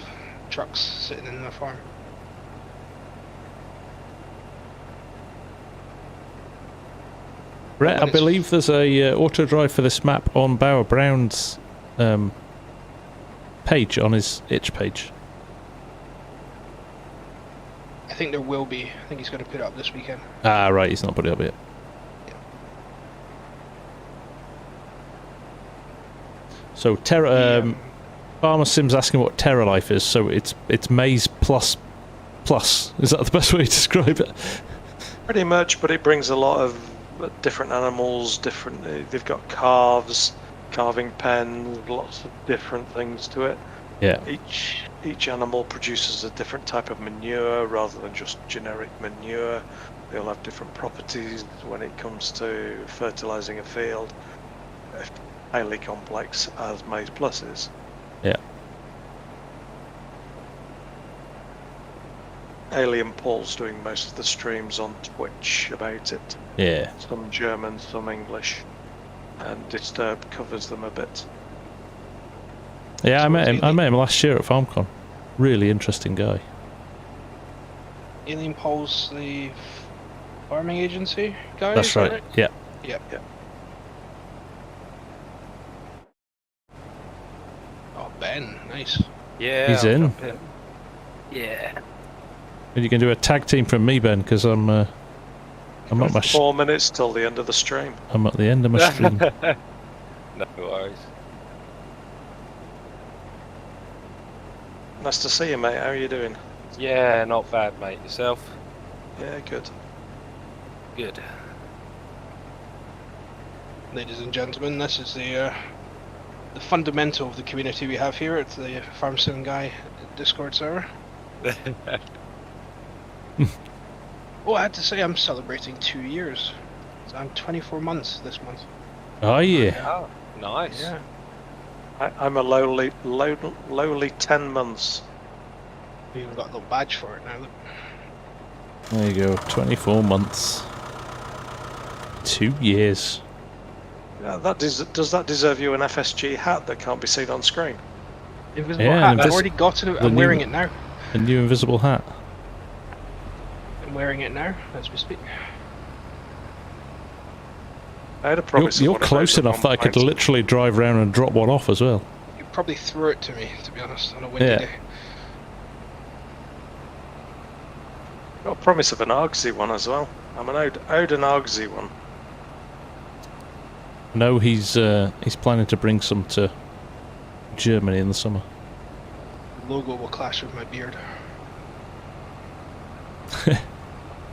trucks sitting in their farm. Brett, I believe there's a auto drive for this map on Bauer Brown's page, on his itch page. I think there will be. I think he's going to put it up this weekend. Ah, right, he's not put it up yet. So Terra, FarmSim's asking what Terra Life is. So it's Maize Plus. Is that the best way to describe it? Pretty much, but it brings a lot of different animals. They've got calves, calving pens, lots of different things to it. Yeah. Each animal produces a different type of manure rather than just generic manure. They all have different properties when it comes to fertilizing a field. Highly complex as Maize Plus is. Yeah. Alien Paul's doing most of the streams on Twitch about it. Yeah. Some German, some English, and Disturb covers them a bit. Yeah, So I met it's him last year at FarmCon. Really interesting guy. Alien Paul's the farming agency guy? That's is that right. Yeah. Yep. Yeah. Oh, Ben, nice. Yeah. He's I'll in. jump Yeah. And you can do a tag team from me, Ben, because I'm at my 4 minutes till the end of the stream. I'm at the end of my stream. No worries. Nice to see you, mate. How are you doing? Yeah, not bad, mate. Yourself? Yeah, good. Good. Ladies and gentlemen, this is the fundamental of the community we have here at the FarmSimGuy Discord server. Oh, I had to say I'm celebrating 2 years. So I'm 24 months this month. Oh yeah. Oh, nice. Yeah. I'm a lowly 10 months. We even got a little badge for it now. Look. There you go. 24 months. 2 years. Yeah, does that deserve you an FSG hat that can't be seen on screen? Invisible Yeah, hat. I've already got it. I'm wearing it now. A new invisible hat. I'm wearing it now as we speak. I had a promise. You're close enough that I could literally drive around and drop one off as well. You probably threw it to me, to be honest, on a windy day. Got a promise of an Argsy one as well. I'm owed an Argsy one. No, he's planning to bring some to Germany in the summer. The logo will clash with my beard.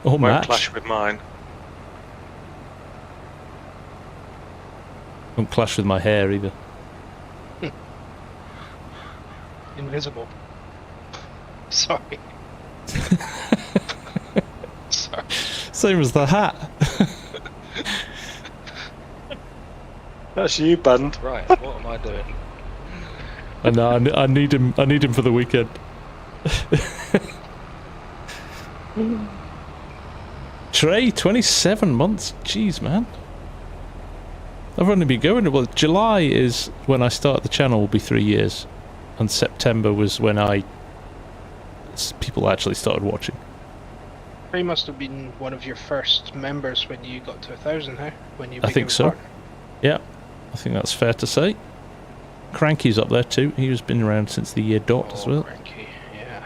Or Won't match. clash with mine. Won't clash with my hair either. Invisible. Sorry. Sorry. Same as the hat. That's you, Bund. Right, what am I doing? I know. I need him. I need him for the weekend. Trey, 27 months. Jeez, man. I've only been going. Well, July is when I start the channel. Will be 3 years, and September was when people actually started watching. Trey must have been one of your first members when you got to 1,000, huh? When you I think so. Yeah, I think that's fair to say. Cranky's up there too. He's been around since the year dot as well. Cranky, yeah.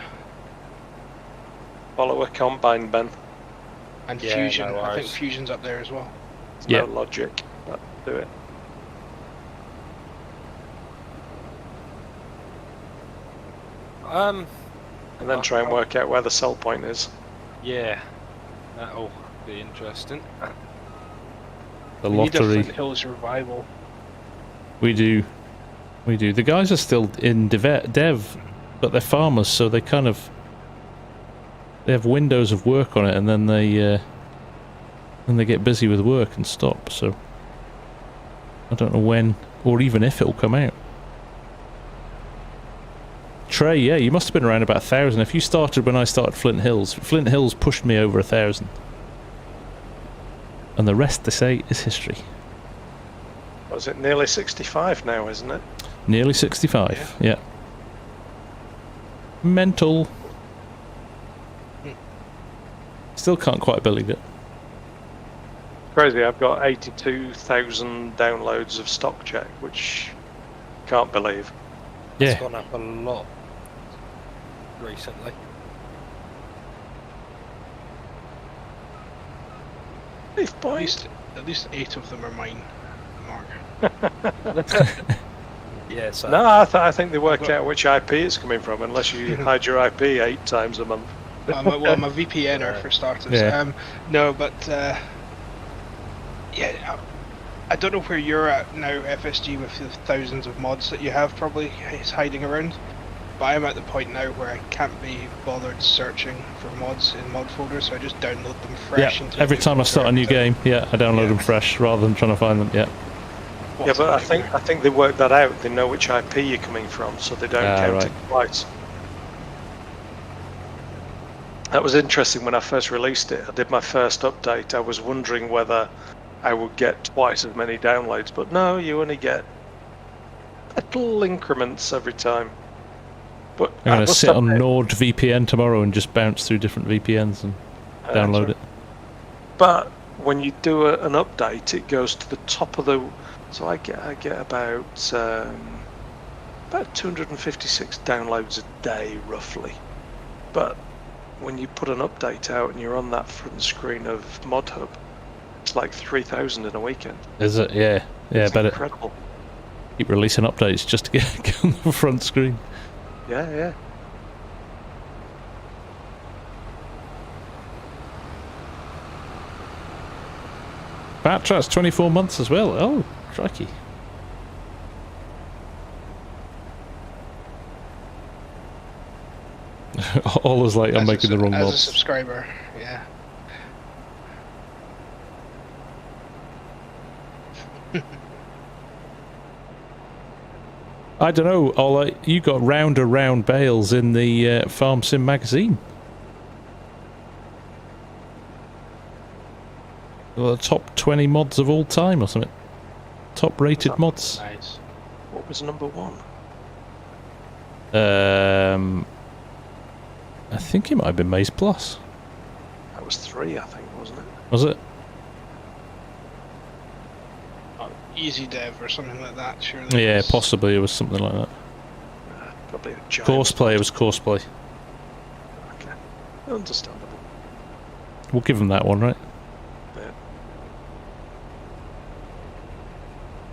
Follow a combine, Ben. And Yeah, Fusion. no I think worries. Fusion's up there as well. There's Yeah. no logic. But do it. And then try and work out where the sell point is. Yeah, that'll be interesting. The We need a lottery. Flint Hills revival. We do. We do. The guys are still in dev, but they're farmers, so they kind of they have windows of work on it, and then they get busy with work and stop. So I don't know when or even if it'll come out. Trey, yeah, you must have been around about 1,000. If you started when I started Flint Hills pushed me over 1,000. And the rest, they say, is history. Was it nearly 65 now, isn't it? Nearly 65, yeah. Mental. Still can't quite believe it. Crazy, I've got 82,000 downloads of Stock Check, which can't believe. Yeah. It's gone up a lot recently. Leaf At point. least 8 of them are mine, Mark. Yeah, so No, I think they work out which IP it's coming from, unless you hide your IP 8 times a month. I'm a VPNer for starters. Yeah. No, but yeah, I don't know where you're at now, FSG, with the thousands of mods that you have probably hiding around. But I'm at the point now where I can't be bothered searching for mods in mod folders, so I just download them fresh. Yeah, into every the time I folder start a new and, game, yeah, I download yeah. them fresh rather than trying to find them, yeah. Yeah, what's but I the think nightmare? they work that out. They know which IP you're coming from, so they don't count right. it twice. That was interesting when I first released it. I did my first update. I was wondering whether I would get twice as many downloads, but no, you only get little increments every time. But I'm I going to must sit on admit- NordVPN tomorrow and just bounce through different VPNs and download it. But when you do an update, it goes to the top of the. So I get about 256 downloads a day roughly. But when you put an update out and you're on that front screen of ModHub, it's like 3,000 in a weekend. Is it? Yeah. Yeah, It's better incredible. keep releasing updates just to get on the front screen. Yeah. Backtrack's 24 months as well. Oh, crikey. All is like, I'm making the wrong as a mods. subscriber, yeah. I don't know, you got round bales in the FarmSim magazine. Well, the top 20 mods of all time or something. Top rated mods. Nice. What was number 1? I think it might have been Maze Plus. That was 3, I think, wasn't it? Was it? Easy Dev or something like that, surely. Yeah, possibly it was something like that. Probably a giant. Courseplay, it was Courseplay. Okay. Understandable. We'll give them that one, right? Yeah.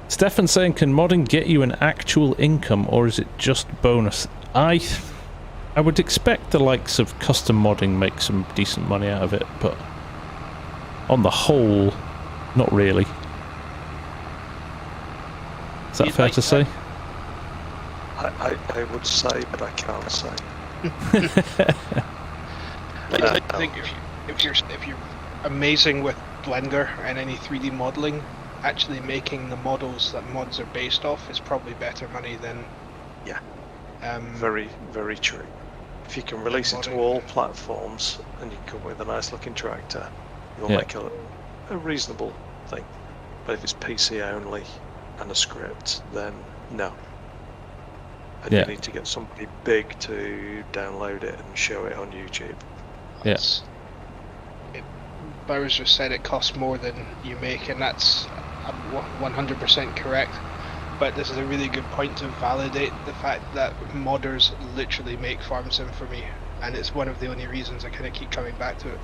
Stefan saying, can modding get you an actual income or is it just bonus? I would expect the likes of custom modding make some decent money out of it, but on the whole, not really. Is that fair to say? I would say, but I can't say. I think if you're amazing with Blender and any 3D modeling, actually making the models that mods are based off is probably better money than. Yeah. Very, very true. If you can release it to all platforms and you come with a nice looking tractor, you'll make a reasonable thing. But if it's PC only and a script, then no. And you need to get somebody big to download it and show it on YouTube. Yes. Bowers just said it costs more than you make, and that's 100% correct. But this is a really good point to validate the fact that modders literally make FarmSim for me, and it's one of the only reasons I kind of keep coming back to it.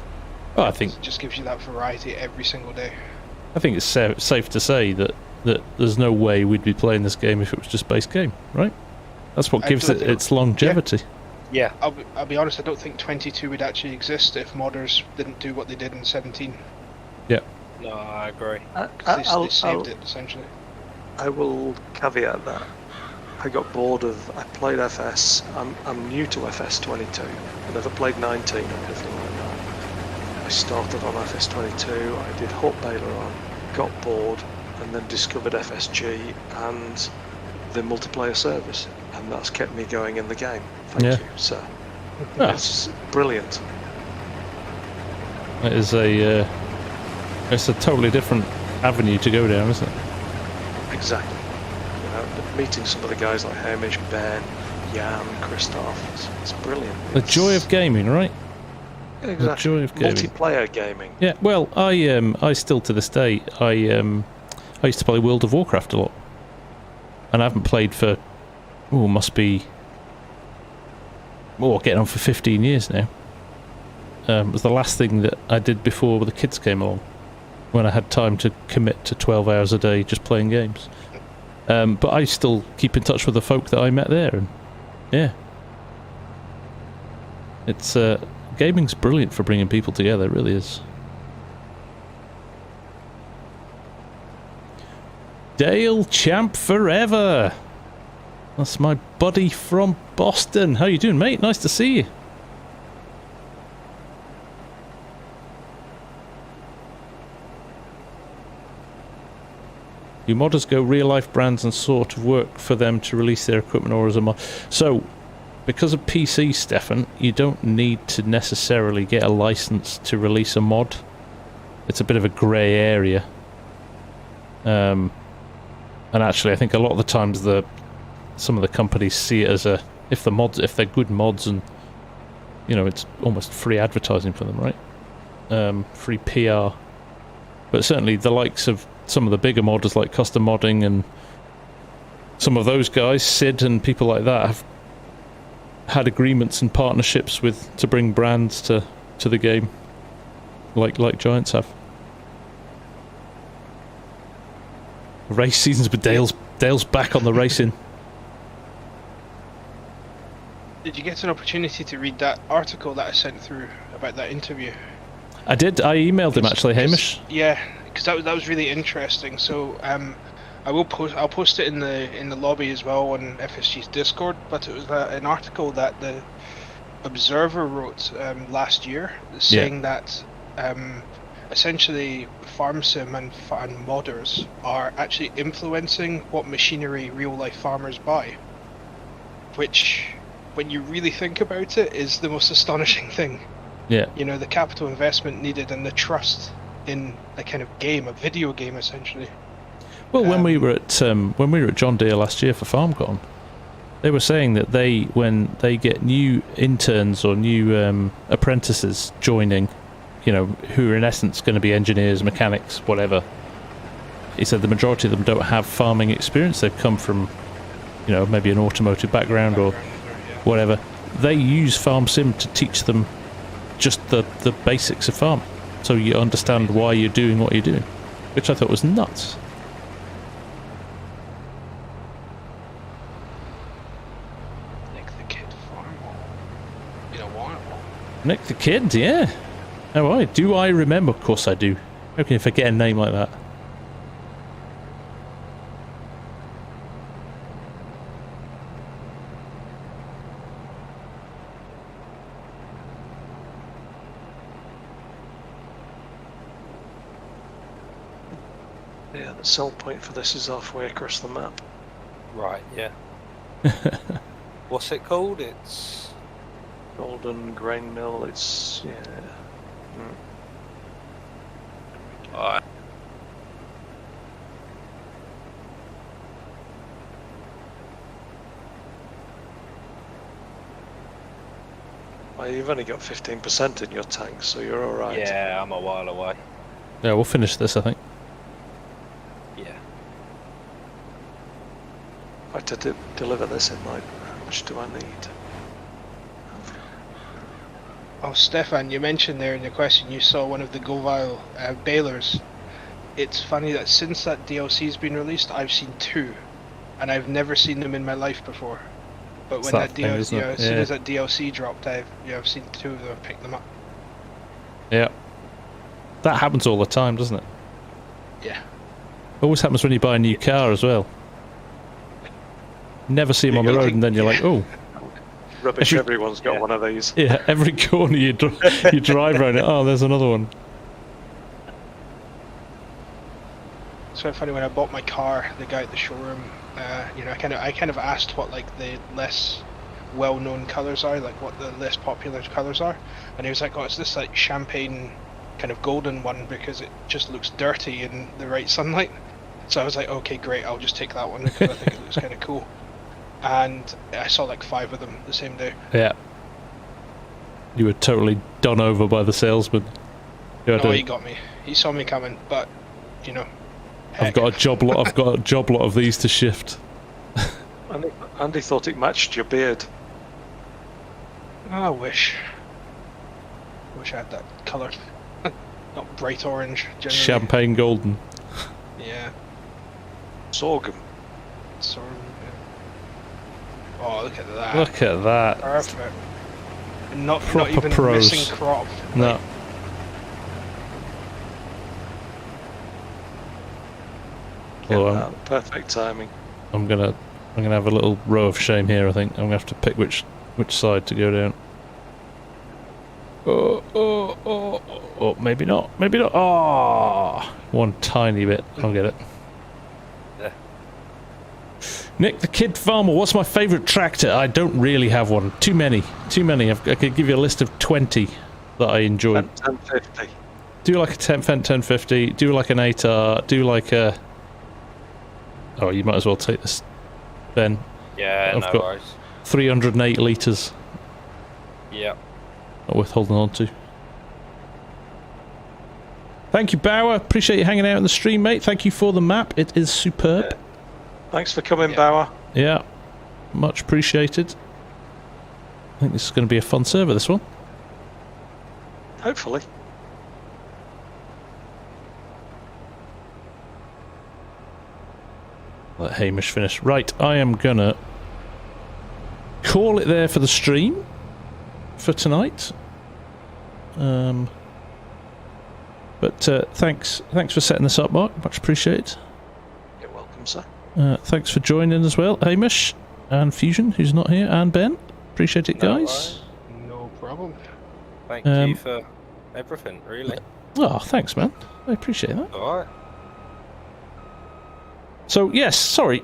Well, I think it just gives you that variety every single day. I think it's safe to say that there's no way we'd be playing this game if it was just base game, right? That's what gives it its longevity. Yeah. I'll be honest, I don't think 22 would actually exist if modders didn't do what they did in 17. Yeah. No, I agree. They saved it, essentially. I will caveat that. I got bored of. I played FS. I'm new to FS 22. I never played 19 or anything like that. I started on FS 22. I did Hot Baler on, got bored, and then discovered FSG and the multiplayer service, and that's kept me going in the game. Thank you, sir. It's brilliant. It is it's a totally different avenue to go down, isn't it? Exactly. You know, meeting some of the guys like Hamish, Ben, Jan, Christoph, it's brilliant. The joy of gaming, right? Exactly. The joy of gaming. Multiplayer gaming. Yeah. Well, I still to this day I used to play World of Warcraft a lot, and I haven't played for must be getting on for 15 years now. It was the last thing that I did before the kids came along, when I had time to commit to 12 hours a day just playing games. But I still keep in touch with the folk that I met there, and yeah, it's gaming's brilliant for bringing people together. It really is. Dale Champ Forever. That's my buddy from Boston. How you doing, mate? Nice to see you. Do modders go real-life brands and sort of work for them to release their equipment, or as a mod? So, because of PC, Stefan, you don't need to necessarily get a license to release a mod. It's a bit of a grey area. And actually, I think a lot of the times some of the companies see it as if they're good mods, and it's almost free advertising for them, right? Free PR. But certainly the likes of some of the bigger modders like Custom Modding and some of those guys, Sid and people like that, have had agreements and partnerships to bring brands to the game, like Giants have. Race seasons, but Dale's back on the racing. Did you get an opportunity to read that article that I sent through about that interview? I did. I emailed him actually, Hamish. Yeah, because that was really interesting. So I'll post it in the lobby as well on FSG's Discord. But it was an article that the Observer wrote last year, saying that essentially FarmSim and modders are actually influencing what machinery real life farmers buy. which, when you really think about it, is the most astonishing thing. Yeah. You know, the capital investment needed and the trust in a kind of game, a video game essentially. Well, when we were at John Deere last year for FarmCon, they were saying that when they get new interns or new apprentices joining, you know, who are in essence going to be engineers, mechanics, whatever. He said the majority of them don't have farming experience. They've come from, you know, maybe an automotive background or whatever. They use FarmSim to teach them just the basics of farming, so you understand why you're doing what you're doing, which I thought was nuts. Nick the Kid, yeah. Oh, right. Do I remember? Of course I do. How can you forget a name like that? Yeah, the sell point for this is halfway across the map. Right, yeah. What's it called? It's... Golden Grain Mill, it's... yeah. Alright. Well, you've only got 15% in your tank, so you're alright. Yeah, I'm a while away. Yeah, we'll finish this, I think. Yeah. If I had to deliver this in like, how much do I need? Oh, Stefan, you mentioned there in your question you saw one of the Govile balers. It's funny that since that DLC's been released, I've seen 2, and I've never seen them in my life before. But when that DLC, you know, as soon as that DLC dropped, I've seen 2 of them. I've picked them up. Yeah, that happens all the time, doesn't it? Yeah. Always happens when you buy a new car as well. Never see them on the road, and then you're like, oh. Rubbish, everyone's got one of these. Yeah, every corner you drive around it, oh, there's another one. It's quite funny when I bought my car, the guy at the showroom, you know, I kind of asked what like the less well-known colours are, like what the less popular colours are, and he was like, oh, it's this like champagne kind of golden one because it just looks dirty in the right sunlight. So I was like, okay, great, I'll just take that one because I think it looks kind of cool. And I saw like 5 of them the same day. Yeah. You were totally done over by the salesman. No, he got me. He saw me coming, but you know. I've got a job lot. I've got a job lot of these to shift. Andy thought it matched your beard. I wish I had that colour. Not bright orange. Generally. Champagne golden. Yeah. Sorghum. Sorghum. Oh, look at that. Look at that. Perfect. Not even pros. missing crop. No. Like, Well, perfect timing. I'm gonna have a little row of shame here. I think I'm gonna have to pick which side to go down. Oh, maybe not. Maybe not. Oh, one tiny bit. I'll get it. Yeah. Nick the Kid Farmer, what's my favourite tractor? I don't really have one. Too many. I could give you a list of 20 that I enjoy. 1050. Do like a Fendt 1050. Do like an 8R. Do like a... Oh, you might as well take this, Ben. Yeah, I've no got worries. 308 litres. Yeah. Not worth holding on to. Thank you, Bauer. Appreciate you hanging out in the stream, mate. Thank you for the map. It is superb. Yeah. Thanks for coming, Bauer. Yeah, much appreciated. I think this is going to be a fun server, this one. Hopefully. Let Hamish finish. Right, I am gonna call it there for the stream for tonight. But thanks for setting this up, Mark. Much appreciated. You're welcome, sir. Thanks for joining as well, Hamish and Fusion, who's not here, and Ben. Appreciate it, guys. No problem. Thank you for everything, really. Oh, thanks, man. I appreciate that. Alright. So yes, sorry,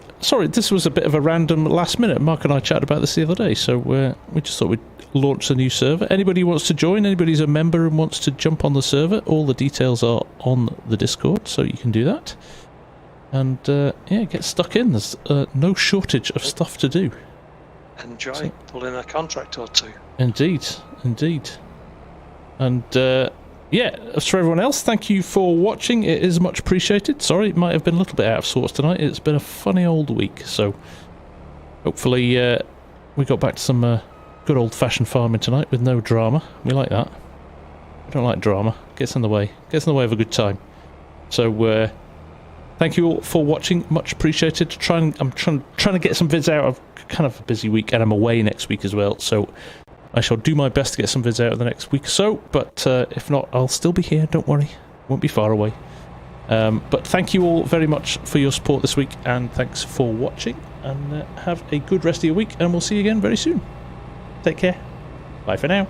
this was a bit of a random last minute. Mark and I chatted about this the other day, so we just thought we'd launch a new server. Anybody who wants to join, anybody's a member and wants to jump on the server, all the details are on the Discord, so you can do that. And yeah, get stuck in. There's no shortage of stuff to do. Enjoy. So, pull in a contract or two. Indeed. And yeah, as for everyone else, thank you for watching. It is much appreciated. Sorry, it might have been a little bit out of sorts tonight. It's been a funny old week, so hopefully we got back to some good old-fashioned farming tonight with no drama. We like that. We don't like drama. Gets in the way. Gets in the way of a good time. So thank you all for watching. Much appreciated. I'm trying to get some vids out. I've kind of a busy week, and I'm away next week as well, so I shall do my best to get some vids out of the next week or so, but if not, I'll still be here, don't worry. Won't be far away. But thank you all very much for your support this week, and thanks for watching, and have a good rest of your week, and we'll see you again very soon. Take care. Bye for now.